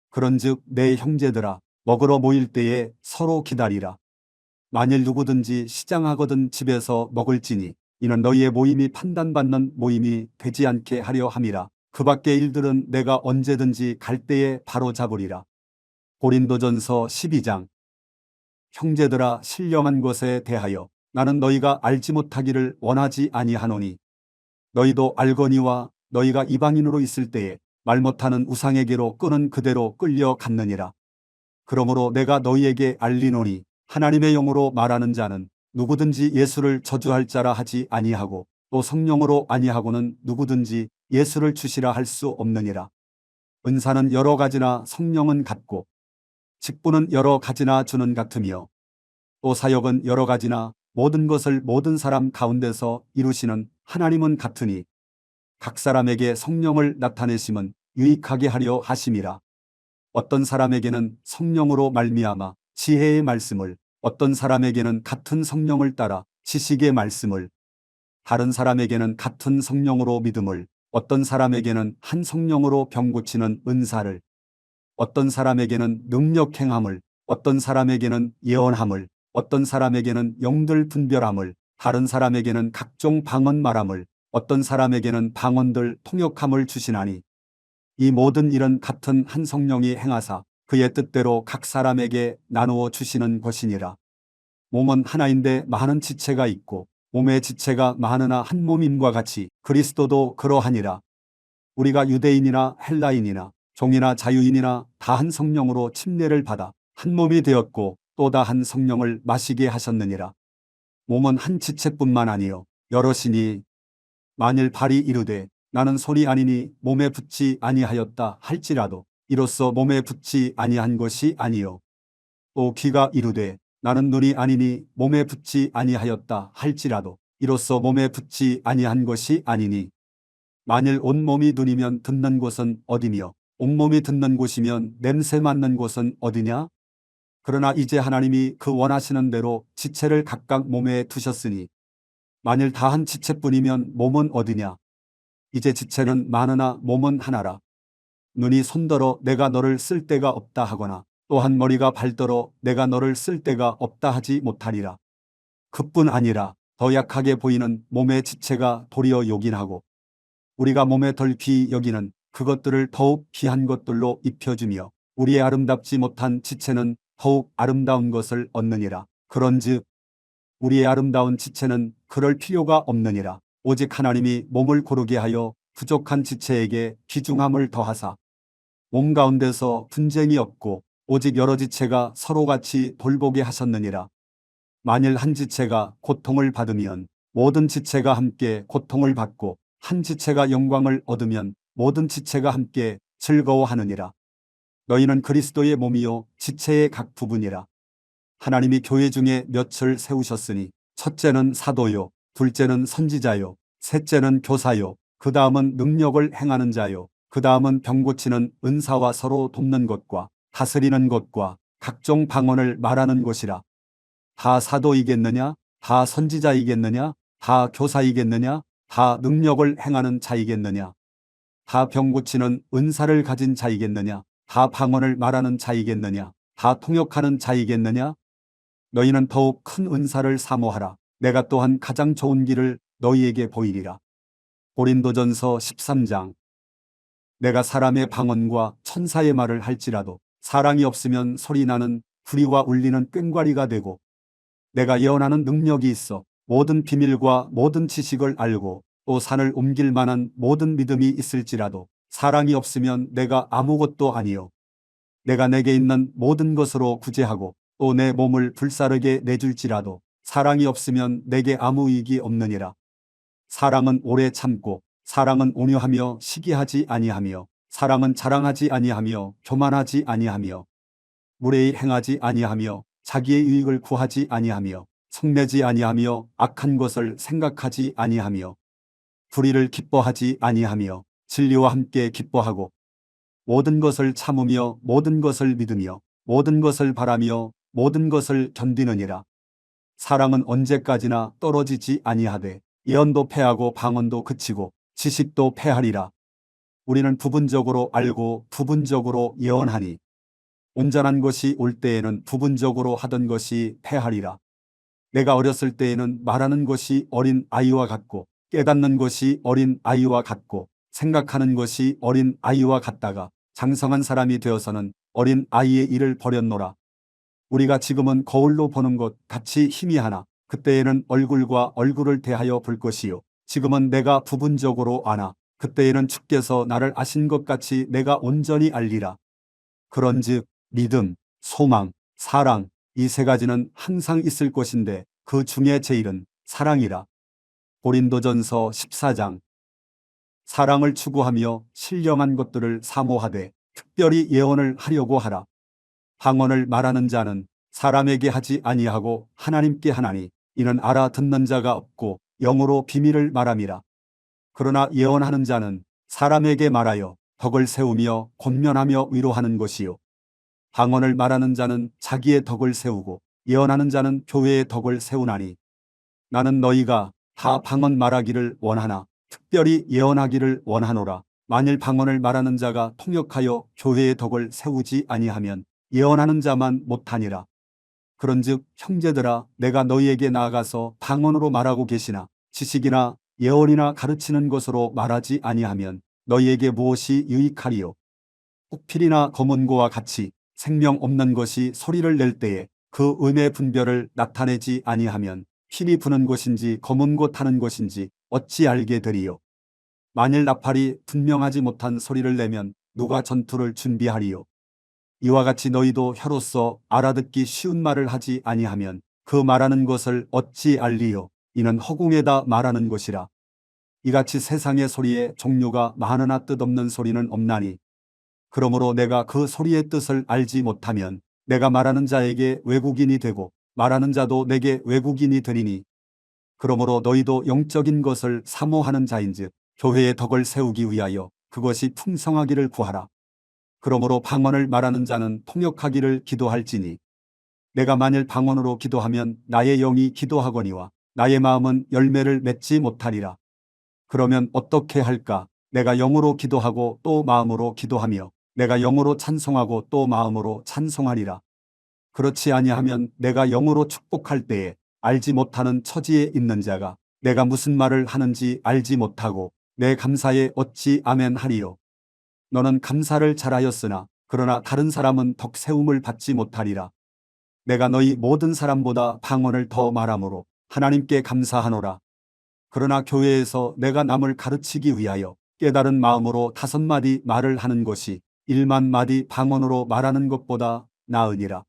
그런즉 내 형제들아 먹으러 모일 때에 서로 기다리라. 만일 누구든지 시장하거든 집에서 먹을지니 이는 너희의 모임이 판단받는 모임이 되지 않게 하려 함이라. 그 밖의 일들은 내가 언제든지 갈 때에 바로 잡으리라. 고린도전서 12장. 형제들아 신령한 것에 대하여 나는 너희가 알지 못하기를 원하지 아니하노니 너희도 알거니와 너희가 이방인으로 있을 때에 말 못하는 우상에게로 끄는 그대로 끌려갔느니라. 그러므로 내가 너희에게 알리노니 하나님의 영으로 말하는 자는 누구든지 예수를 저주할 자라 하지 아니하고 또 성령으로 아니하고는 누구든지 예수를 주시라 할 수 없느니라. 은사는 여러 가지나 성령은 같고 직분은 여러 가지나 주는 같으며 또 사역은 여러 가지나 모든 것을 모든 사람 가운데서 이루시는 하나님은 같으니 각 사람에게 성령을 나타내심은 유익하게 하려 하심이라. 어떤 사람에게는 성령으로 말미암아 지혜의 말씀을, 어떤 사람에게는 같은 성령을 따라 지식의 말씀을, 다른 사람에게는 같은 성령으로 믿음을, 어떤 사람에게는 한 성령으로 병 고치는 은사를, 어떤 사람에게는 능력 행함을, 어떤 사람에게는 예언함을, 어떤 사람에게는 영들 분별함을, 다른 사람에게는 각종 방언 말함을, 어떤 사람에게는 방언들 통역함을 주시나니 이 모든 일은 같은 한 성령이 행하사 그의 뜻대로 각 사람에게 나누어 주시는 것이니라. 몸은 하나인데 많은 지체가 있고 몸의 지체가 많으나 한 몸임과 같이 그리스도도 그러하니라. 우리가 유대인이나 헬라인이나 종이나 자유인이나 다 한 성령으로 침례를 받아 한 몸이 되었고 또 다 한 성령을 마시게 하셨느니라. 몸은 한 지체뿐만 아니요 여럿이니 만일 발이 이르되 나는 손이 아니니 몸에 붙지 아니하였다 할지라도 이로써 몸에 붙지 아니한 것이 아니요 또 귀가 이르되 나는 눈이 아니니 몸에 붙지 아니하였다 할지라도 이로써 몸에 붙지 아니한 것이 아니니 만일 온몸이 눈이면 듣는 곳은 어디며 온몸이 듣는 곳이면 냄새 맡는 곳은 어디냐? 그러나 이제 하나님이 그 원하시는 대로 지체를 각각 몸에 두셨으니 만일 다 한 지체뿐이면 몸은 어디냐? 이제 지체는 많으나 몸은 하나라. 눈이 손더러 내가 너를 쓸 데가 없다 하거나 또한 머리가 발더러 내가 너를 쓸 데가 없다 하지 못하리라. 그뿐 아니라 더 약하게 보이는 몸의 지체가 도리어 요긴하고 우리가 몸에 덜 귀히 여기는 그것들을 더욱 귀한 것들로 입혀주며 우리의 아름답지 못한 지체는 더욱 아름다운 것을 얻느니라. 그런즉 우리의 아름다운 지체는 그럴 필요가 없느니라. 오직 하나님이 몸을 고르게 하여 부족한 지체에게 귀중함을 더하사 몸 가운데서 분쟁이 없고 오직 여러 지체가 서로같이 돌보게 하셨느니라. 만일 한 지체가 고통을 받으면 모든 지체가 함께 고통을 받고 한 지체가 영광을 얻으면 모든 지체가 함께 즐거워하느니라. 너희는 그리스도의 몸이요 지체의 각 부분이라. 하나님이 교회 중에 몇을 세우셨으니 첫째는 사도요, 둘째는 선지자요, 셋째는 교사요, 그 다음은 능력을 행하는 자요, 그 다음은 병 고치는 은사와 서로 돕는 것과 다스리는 것과 각종 방언을 말하는 것이라. 다 사도이겠느냐? 다 선지자이겠느냐? 다 교사이겠느냐? 다 능력을 행하는 자이겠느냐? 다 병 고치는 은사를 가진 자이겠느냐? 다 방언을 말하는 자이겠느냐? 다 통역하는 자이겠느냐? 너희는 더욱 큰 은사를 사모하라. 내가 또한 가장 좋은 길을 너희에게 보이리라. 고린도전서 13장. 내가 사람의 방언과 천사의 말을 할지라도 사랑이 없으면 소리나는 구리와 울리는 꽹과리가 되고, 내가 예언하는 능력이 있어 모든 비밀과 모든 지식을 알고 또 산을 옮길 만한 모든 믿음이 있을지라도 사랑이 없으면 내가 아무것도 아니요. 내가 내게 있는 모든 것으로 구제하고 또 내 몸을 불사르게 내줄지라도 사랑이 없으면 내게 아무 이익이 없느니라. 사랑은 오래 참고, 사랑은 온유하며 시기하지 아니하며, 사랑은 자랑하지 아니하며 교만하지 아니하며, 무례히 행하지 아니하며 자기의 유익을 구하지 아니하며 성내지 아니하며 악한 것을 생각하지 아니하며 불의를 기뻐하지 아니하며 진리와 함께 기뻐하고, 모든 것을 참으며 모든 것을 믿으며 모든 것을 바라며 모든 것을 견디느니라. 사랑은 언제까지나 떨어지지 아니하되 예언도 패하고 방언도 그치고 지식도 패하리라. 우리는 부분적으로 알고 부분적으로 예언하니 온전한 것이 올 때에는 부분적으로 하던 것이 패하리라. 내가 어렸을 때에는 말하는 것이 어린 아이와 같고 깨닫는 것이 어린 아이와 같고 생각하는 것이 어린 아이와 같다가 장성한 사람이 되어서는 어린 아이의 일을 버렸노라. 우리가 지금은 거울로 보는 것 같이 희미하나 그때에는 얼굴과 얼굴을 대하여 볼 것이요. 지금은 내가 부분적으로 아나 그때에는 주께서 나를 아신 것 같이 내가 온전히 알리라. 그런즉 믿음, 소망, 사랑, 이 세 가지는 항상 있을 것인데 그 중에 제일은 사랑이라. 고린도전서 14장. 사랑을 추구하며 신령한 것들을 사모하되 특별히 예언을 하려고 하라. 방언을 말하는 자는 사람에게 하지 아니하고 하나님께 하나니 이는 알아듣는 자가 없고 영으로 비밀을 말함이라. 그러나 예언하는 자는 사람에게 말하여 덕을 세우며 권면하며 위로하는 것이요. 방언을 말하는 자는 자기의 덕을 세우고 예언하는 자는 교회의 덕을 세우나니, 나는 너희가 다 방언 말하기를 원하나 특별히 예언하기를 원하노라. 만일 방언을 말하는 자가 통역하여 교회의 덕을 세우지 아니하면 예언하는 자만 못하니라. 그런즉 형제들아, 내가 너희에게 나아가서 방언으로 말하고 계시나 지식이나 예언이나 가르치는 것으로 말하지 아니하면 너희에게 무엇이 유익하리요. 혹필이나 검은고와 같이 생명 없는 것이 소리를 낼 때에 그 음의 분별을 나타내지 아니하면 필이 부는 것인지 검은고 타는 것인지 어찌 알게 되리요. 만일 나팔이 분명하지 못한 소리를 내면 누가 전투를 준비하리요. 이와 같이 너희도 혀로서 알아듣기 쉬운 말을 하지 아니하면 그 말하는 것을 어찌 알리요. 이는 허공에다 말하는 것이라. 이같이 세상의 소리에 종류가 많으나 뜻없는 소리는 없나니, 그러므로 내가 그 소리의 뜻을 알지 못하면 내가 말하는 자에게 외국인이 되고 말하는 자도 내게 외국인이 되리니, 그러므로 너희도 영적인 것을 사모하는 자인즉 교회의 덕을 세우기 위하여 그것이 풍성하기를 구하라. 그러므로 방언을 말하는 자는 통역하기를 기도할지니, 내가 만일 방언으로 기도하면 나의 영이 기도하거니와 나의 마음은 열매를 맺지 못하리라. 그러면 어떻게 할까? 내가 영으로 기도하고 또 마음으로 기도하며 내가 영으로 찬송하고 또 마음으로 찬송하리라. 그렇지 아니하면 내가 영으로 축복할 때에 알지 못하는 처지에 있는 자가 내가 무슨 말을 하는지 알지 못하고 내 감사에 어찌 아멘하리요. 너는 감사를 잘하였으나 그러나 다른 사람은 덕 세움을 받지 못하리라. 내가 너희 모든 사람보다 방언을 더 말함으로 하나님께 감사하노라. 그러나 교회에서 내가 남을 가르치기 위하여 깨달은 마음으로 5마디 말을 하는 것이 1만 마디 방언으로 말하는 것보다 나으니라.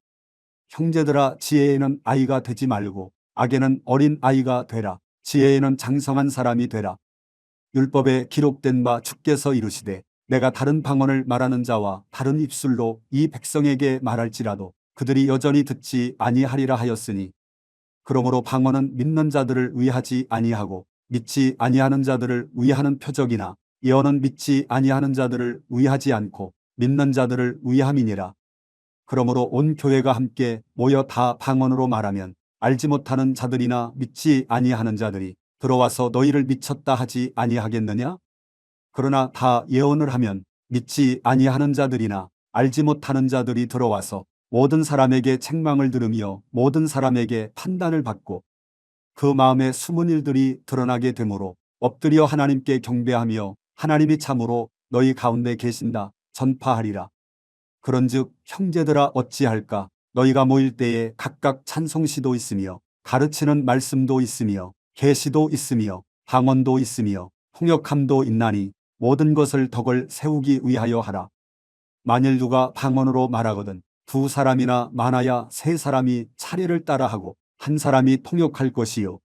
형제들아, 지혜에는 아이가 되지 말고 악에는 어린 아이가 되라. 지혜에는 장성한 사람이 되라. 율법에 기록된 바 주께서 이르시되 내가 다른 방언을 말하는 자와 다른 입술로 이 백성에게 말할지라도 그들이 여전히 듣지 아니하리라 하였으니 그러므로 방언은 믿는 자들을 위하지 아니하고 믿지 아니하는 자들을 위하는 표적이나 예언은 믿지 아니하는 자들을 위하지 않고 믿는 자들을 위함이니라. 그러므로 온 교회가 함께 모여 다 방언으로 말하면 알지 못하는 자들이나 믿지 아니하는 자들이 들어와서 너희를 미쳤다 하지 아니하겠느냐? 그러나 다 예언을 하면 믿지 아니하는 자들이나 알지 못하는 자들이 들어와서 모든 사람에게 책망을 들으며 모든 사람에게 판단을 받고 그 마음에 숨은 일들이 드러나게 되므로 엎드려 하나님께 경배하며 하나님이 참으로 너희 가운데 계신다 전파하리라. 그런즉 형제들아 어찌할까? 너희가 모일 때에 각각 찬송시도 있으며 가르치는 말씀도 있으며 계시도 있으며 방언도 있으며 통역함도 있나니 모든 것을 덕을 세우기 위하여 하라. 만일 누가 방언으로 말하거든 두 사람이나 많아야 세 사람이 차례를 따라하고 한 사람이 통역할 것이요.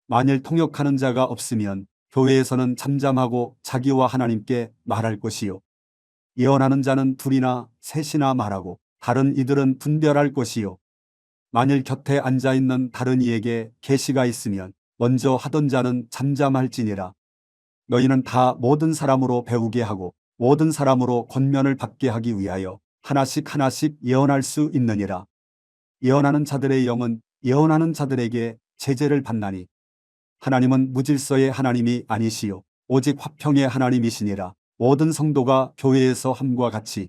만일 통역하는 자가 없으면 교회에서는 잠잠하고 자기와 하나님께 말할 것이요. 예언하는 자는 둘이나 셋이나 말하고 다른 이들은 분별할 것이요. 만일 곁에 앉아있는 다른 이에게 계시가 있으면 먼저 하던 자는 잠잠할지니라. 너희는 다 모든 사람으로 배우게 하고 모든 사람으로 권면을 받게 하기 위하여 하나씩 하나씩 예언할 수 있느니라. 예언하는 자들의 영은 예언하는 자들에게 제재를 받나니 하나님은 무질서의 하나님이 아니시요 오직 화평의 하나님이시니라. 모든 성도가 교회에서 함과 같이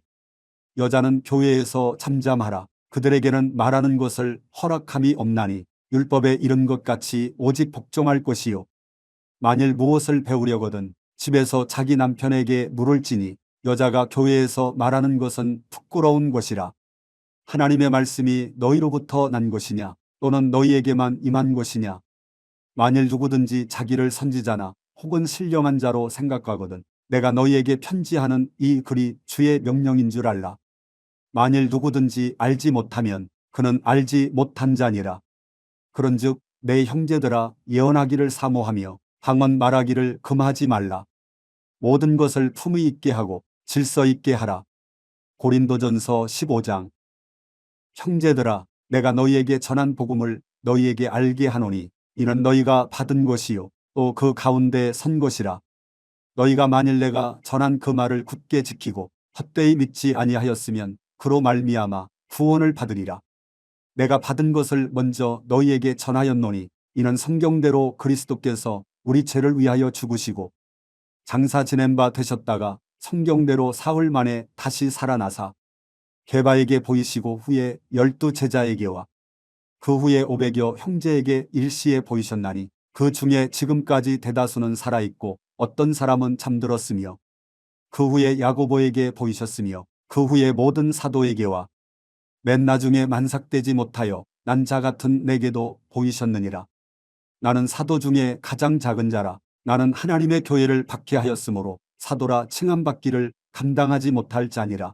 여자는 교회에서 잠잠하라. 그들에게는 말하는 것을 허락함이 없나니 율법에 이른 것 같이 오직 복종할 것이요. 만일 무엇을 배우려거든 집에서 자기 남편에게 물을지니 여자가 교회에서 말하는 것은 부끄러운 것이라. 하나님의 말씀이 너희로부터 난 것이냐 또는 너희에게만 임한 것이냐. 만일 누구든지 자기를 선지자나 혹은 신령한 자로 생각하거든 내가 너희에게 편지하는 이 글이 주의 명령인 줄 알라. 만일 누구든지 알지 못하면 그는 알지 못한 자니라. 그런즉 내 형제들아 예언하기를 사모하며 방언 말하기를 금하지 말라. 모든 것을 품위 있게 하고 질서 있게 하라. 고린도전서 15장. 형제들아 내가 너희에게 전한 복음을 너희에게 알게 하노니 이는 너희가 받은 것이요 또 그 가운데 선 것이라. 너희가 만일 내가 전한 그 말을 굳게 지키고 헛되이 믿지 아니하였으면 그로 말미암아 구원을 받으리라. 내가 받은 것을 먼저 너희에게 전하였노니 이는 성경대로 그리스도께서 우리 죄를 위하여 죽으시고 장사 지낸 바 되셨다가 성경대로 사흘 만에 다시 살아나사 게바에게 보이시고 후에 12 제자에게와 그 후에 500여 형제에게 일시에 보이셨나니 그 중에 지금까지 대다수는 살아있고 어떤 사람은 잠들었으며 그 후에 야고보에게 보이셨으며 그 후에 모든 사도에게와 맨 나중에 만삭되지 못하여 난 자 같은 내게도 보이셨느니라. 나는 사도 중에 가장 작은 자라. 나는 하나님의 교회를 박해하였으므로 사도라 칭함받기를 감당하지 못할 자니라.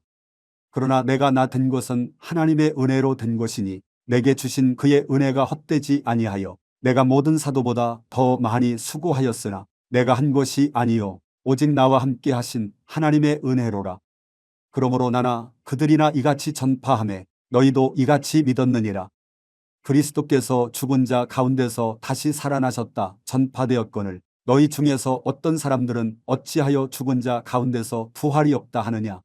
그러나 내가 나 된 것은 하나님의 은혜로 된 것이니 내게 주신 그의 은혜가 헛되지 아니하여 내가 모든 사도보다 더 많이 수고하였으나 내가 한 것이 아니요 오직 나와 함께 하신 하나님의 은혜로라. 그러므로 나나 그들이나 이같이 전파하매 너희도 이같이 믿었느니라. 그리스도께서 죽은 자 가운데서 다시 살아나셨다 전파되었거늘 너희 중에서 어떤 사람들은 어찌하여 죽은 자 가운데서 부활이 없다 하느냐.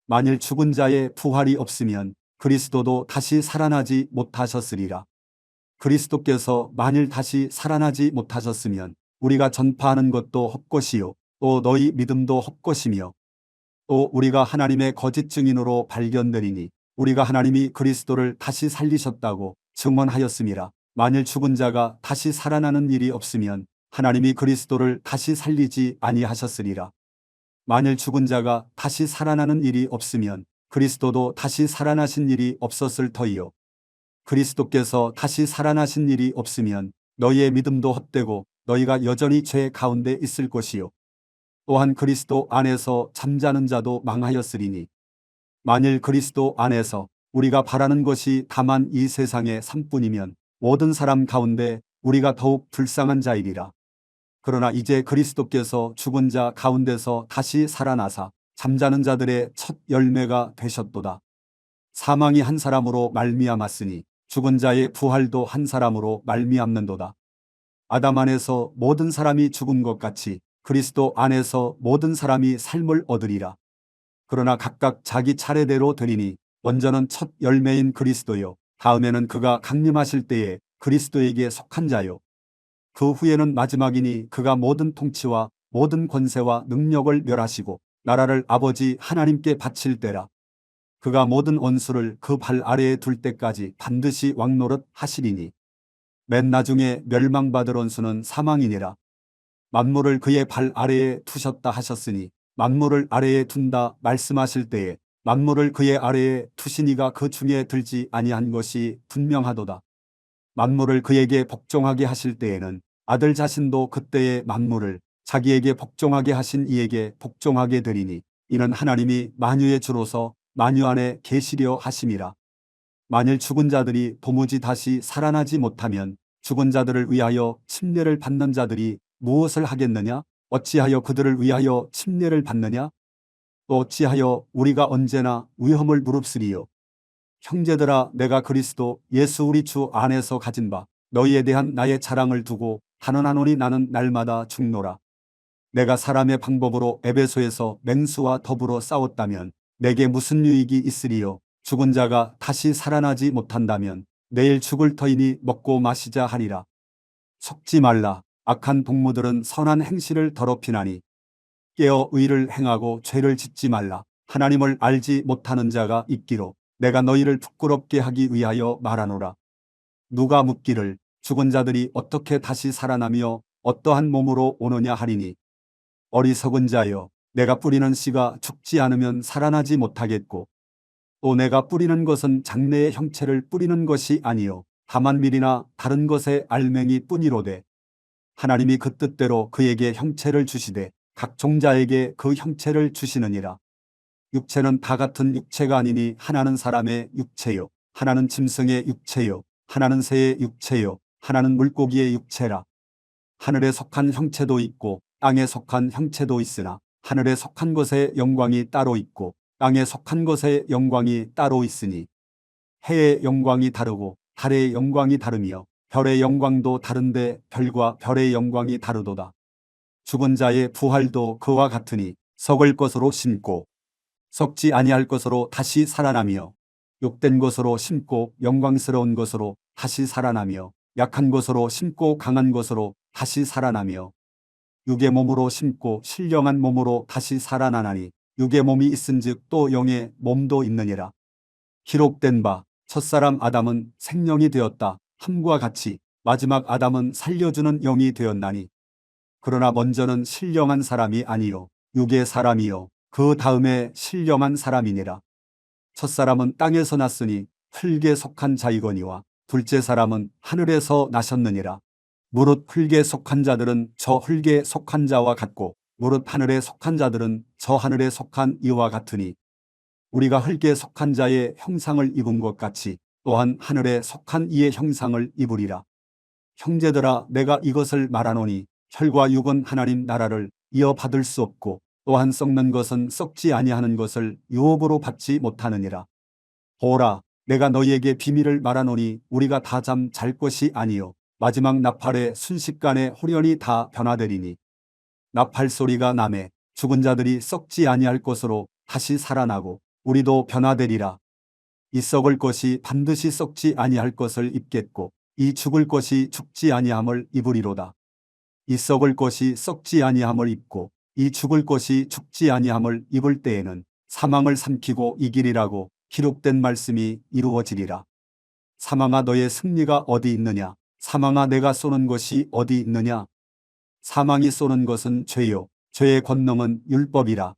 만일 죽은 자의 부활이 없으면 그리스도도 다시 살아나지 못하셨으리라. 그리스도께서 만일 다시 살아나지 못하셨으면 우리가 전파하는 것도 헛것이요 또 너희 믿음도 헛것이며 또 우리가 하나님의 거짓 증인으로 발견되리니 우리가 하나님이 그리스도를 다시 살리셨다고 증언하였음이라. 만일 죽은 자가 다시 살아나는 일이 없으면 하나님이 그리스도를 다시 살리지 아니하셨으리라. 만일 죽은 자가 다시 살아나는 일이 없으면 그리스도도 다시 살아나신 일이 없었을 터이요. 그리스도께서 다시 살아나신 일이 없으면 너희의 믿음도 헛되고 너희가 여전히 죄 가운데 있을 것이요. 또한 그리스도 안에서 잠자는 자도 망하였으리니 만일 그리스도 안에서 우리가 바라는 것이 다만 이 세상의 삶뿐이면 모든 사람 가운데 우리가 더욱 불쌍한 자이리라. 그러나 이제 그리스도께서 죽은 자 가운데서 다시 살아나사 잠자는 자들의 첫 열매가 되셨도다. 사망이 한 사람으로 말미암았으니 죽은 자의 부활도 한 사람으로 말미암는도다. 아담 안에서 모든 사람이 죽은 것 같이 그리스도 안에서 모든 사람이 삶을 얻으리라. 그러나 각각 자기 차례대로 되리니 먼저는 첫 열매인 그리스도요, 다음에는 그가 강림하실 때에 그리스도에게 속한 자요, 그 후에는 마지막이니 그가 모든 통치와 모든 권세와 능력을 멸하시고 나라를 아버지 하나님께 바칠 때라. 그가 모든 원수를 그 발 아래에 둘 때까지 반드시 왕노릇 하시리니 맨 나중에 멸망받을 원수는 사망이니라. 만물을 그의 발 아래에 두셨다 하셨으니 만물을 아래에 둔다 말씀하실 때에 만물을 그의 아래에 두시니가 그 중에 들지 아니한 것이 분명하도다. 만물을 그에게 복종하게 하실 때에는 아들 자신도 그때의 만물을 자기에게 복종하게 하신 이에게 복종하게 되리니 이는 하나님이 만유의 주로서 만유 안에 계시려 하심이라. 만일 죽은 자들이 도무지 다시 살아나지 못하면 죽은 자들을 위하여 침례를 받는 자들이 무엇을 하겠느냐? 어찌하여 그들을 위하여 침례를 받느냐? 또 어찌하여 우리가 언제나 위험을 무릅쓰리요? 형제들아, 내가 그리스도 예수 우리 주 안에서 가진 바 너희에 대한 나의 자랑을 두고 단언하노니 나는 날마다 죽노라. 내가 사람의 방법으로 에베소에서 맹수와 더불어 싸웠다면 내게 무슨 유익이 있으리요? 죽은 자가 다시 살아나지 못한다면 내일 죽을 터이니 먹고 마시자 하리라. 속지 말라. 악한 동무들은 선한 행실을 더럽히나니 깨어 의를 행하고 죄를 짓지 말라. 하나님을 알지 못하는 자가 있기로 내가 너희를 부끄럽게 하기 위하여 말하노라. 누가 묻기를 죽은 자들이 어떻게 다시 살아나며 어떠한 몸으로 오느냐 하리니 어리석은 자여, 내가 뿌리는 씨가 죽지 않으면 살아나지 못하겠고 또 내가 뿌리는 것은 장래의 형체를 뿌리는 것이 아니요 다만 밀이나 다른 것의 알맹이 뿐이로되 하나님이 그 뜻대로 그에게 형체를 주시되 각 종자에게 그 형체를 주시느니라. 육체는 다 같은 육체가 아니니 하나는 사람의 육체요, 하나는 짐승의 육체요, 하나는 새의 육체요, 하나는 물고기의 육체라. 하늘에 속한 형체도 있고 땅에 속한 형체도 있으나 하늘에 속한 것의 영광이 따로 있고 땅에 속한 것의 영광이 따로 있으니 해의 영광이 다르고 달의 영광이 다르며 별의 영광도 다른데 별과 별의 영광이 다르도다. 죽은 자의 부활도 그와 같으니 썩을 것으로 심고 썩지 아니할 것으로 다시 살아나며 욕된 것으로 심고 영광스러운 것으로 다시 살아나며 약한 것으로 심고 강한 것으로 다시 살아나며 육의 몸으로 심고 신령한 몸으로 다시 살아나나니 육의 몸이 있은즉 또 영의 몸도 있느니라. 기록된 바 첫사람 아담은 생명이 되었다 함과 같이 마지막 아담은 살려주는 영이 되었나니 그러나 먼저는 신령한 사람이 아니요 육의 사람이요 그 다음에 신령한 사람이니라. 첫사람은 땅에서 났으니 흙에 속한 자이거니와 둘째 사람은 하늘에서 나셨느니라. 무릇 흙에 속한 자들은 저 흙에 속한 자와 같고 무릇 하늘에 속한 자들은 저 하늘에 속한 이와 같으니 우리가 흙에 속한 자의 형상을 입은 것 같이 또한 하늘에 속한 이의 형상을 입으리라. 형제들아, 내가 이것을 말하노니 혈과 육은 하나님 나라를 이어받을 수 없고 또한 썩는 것은 썩지 아니하는 것을 유업으로 받지 못하느니라. 보라, 내가 너희에게 비밀을 말하노니 우리가 다 잠 잘 것이 아니요 마지막 나팔의 순식간에 홀연히 다 변화되리니 나팔 소리가 나매 죽은 자들이 썩지 아니할 것으로 다시 살아나고 우리도 변화되리라. 이 썩을 것이 반드시 썩지 아니할 것을 입겠고 이 죽을 것이 죽지 아니함을 입으리로다. 이 썩을 것이 썩지 아니함을 입고 이 죽을 것이 죽지 아니함을 입을 때에는 사망을 삼키고 이기리라고 기록된 말씀이 이루어지리라. 사망아, 너의 승리가 어디 있느냐? 사망아, 내가 쏘는 것이 어디 있느냐? 사망이 쏘는 것은 죄요 죄의 권능은 율법이라.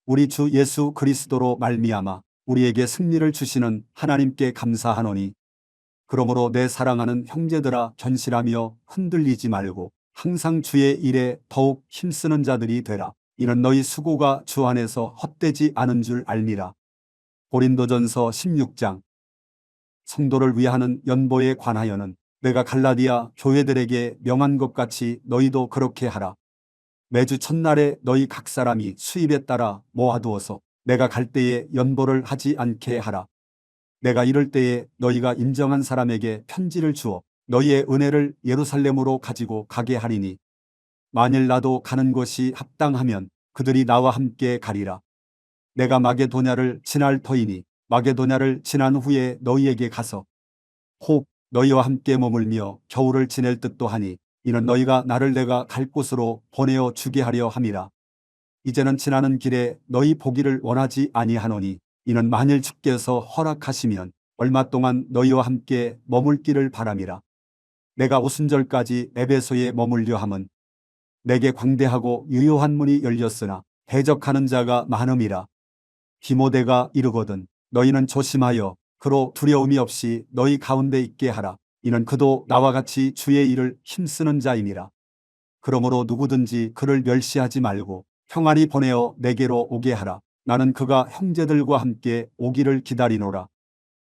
우리 주 예수 그리스도로 말미암아 우리에게 승리를 주시는 하나님께 감사하노니 그러므로 내 사랑하는 형제들아, 견실하며 흔들리지 말고 항상 주의 일에 더욱 힘쓰는 자들이 되라. 이는 너희 수고가 주 안에서 헛되지 않은 줄 알미라. 고린도전서 16장. 성도를 위하는 연보에 관하여는 내가 갈라디아 교회들에게 명한 것 같이 너희도 그렇게 하라. 매주 첫날에 너희 각 사람이 수입에 따라 모아두어서 내가 갈 때에 연보를 하지 않게 하라. 내가 이럴 때에 너희가 인정한 사람에게 편지를 주어 너희의 은혜를 예루살렘으로 가지고 가게 하리니 만일 나도 가는 곳이 합당하면 그들이 나와 함께 가리라. 내가 마게도냐를 지날 터이니 마게도냐를 지난 후에 너희에게 가서 혹 너희와 함께 머물며 겨울을 지낼 듯도 하니 이는 너희가 나를 내가 갈 곳으로 보내어 주게 하려 함이라. 이제는 지나는 길에 너희 보기를 원하지 아니하노니 이는 만일 주께서 허락하시면 얼마 동안 너희와 함께 머물기를 바람이라. 내가 오순절까지 에베소에 머물려 함은 내게 광대하고 유효한 문이 열렸으나 대적하는 자가 많음이라. 디모데가 이르거든 너희는 조심하여 그로 두려움이 없이 너희 가운데 있게 하라. 이는 그도 나와 같이 주의 일을 힘쓰는 자임이라. 그러므로 누구든지 그를 멸시하지 말고 평안히 보내어 내게로 오게 하라. 나는 그가 형제들과 함께 오기를 기다리노라.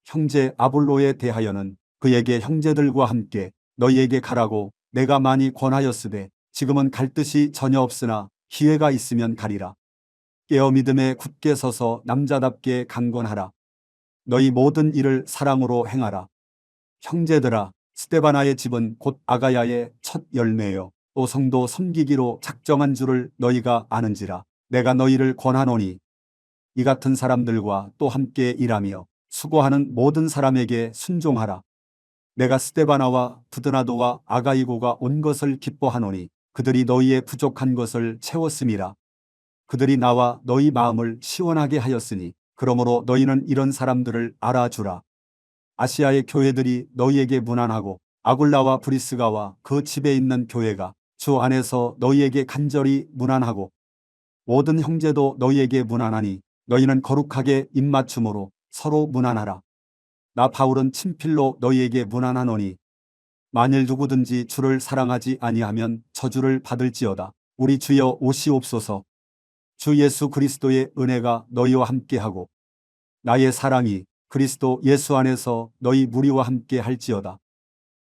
형제 아볼로에 대하여는 그에게 형제들과 함께 너희에게 가라고 내가 많이 권하였으되 지금은 갈 뜻이 전혀 없으나 기회가 있으면 가리라. 깨어 믿음에 굳게 서서 남자답게 강건하라. 너희 모든 일을 사랑으로 행하라. 형제들아, 스데바나의 집은 곧 아가야의 첫 열매요 또 성도 섬기기로 작정한 줄을 너희가 아는지라. 내가 너희를 권하노니 이 같은 사람들과 또 함께 일하며 수고하는 모든 사람에게 순종하라. 내가 스데바나와 부드나도와 아가이고가 온 것을 기뻐하노니 그들이 너희의 부족한 것을 채웠음이라. 그들이 나와 너희 마음을 시원하게 하였으니 그러므로 너희는 이런 사람들을 알아주라. 아시아의 교회들이 너희에게 문안하고 아굴라와 브리스가와 그 집에 있는 교회가 주 안에서 너희에게 간절히 문안하고 모든 형제도 너희에게 문안하니 너희는 거룩하게 입맞춤으로 서로 문안하라. 나 바울은 친필로 너희에게 문안하노니 만일 누구든지 주를 사랑하지 아니하면 저주를 받을지어다. 우리 주여 오시옵소서. 주 예수 그리스도의 은혜가 너희와 함께하고 나의 사랑이 그리스도 예수 안에서 너희 무리와 함께 할지어다.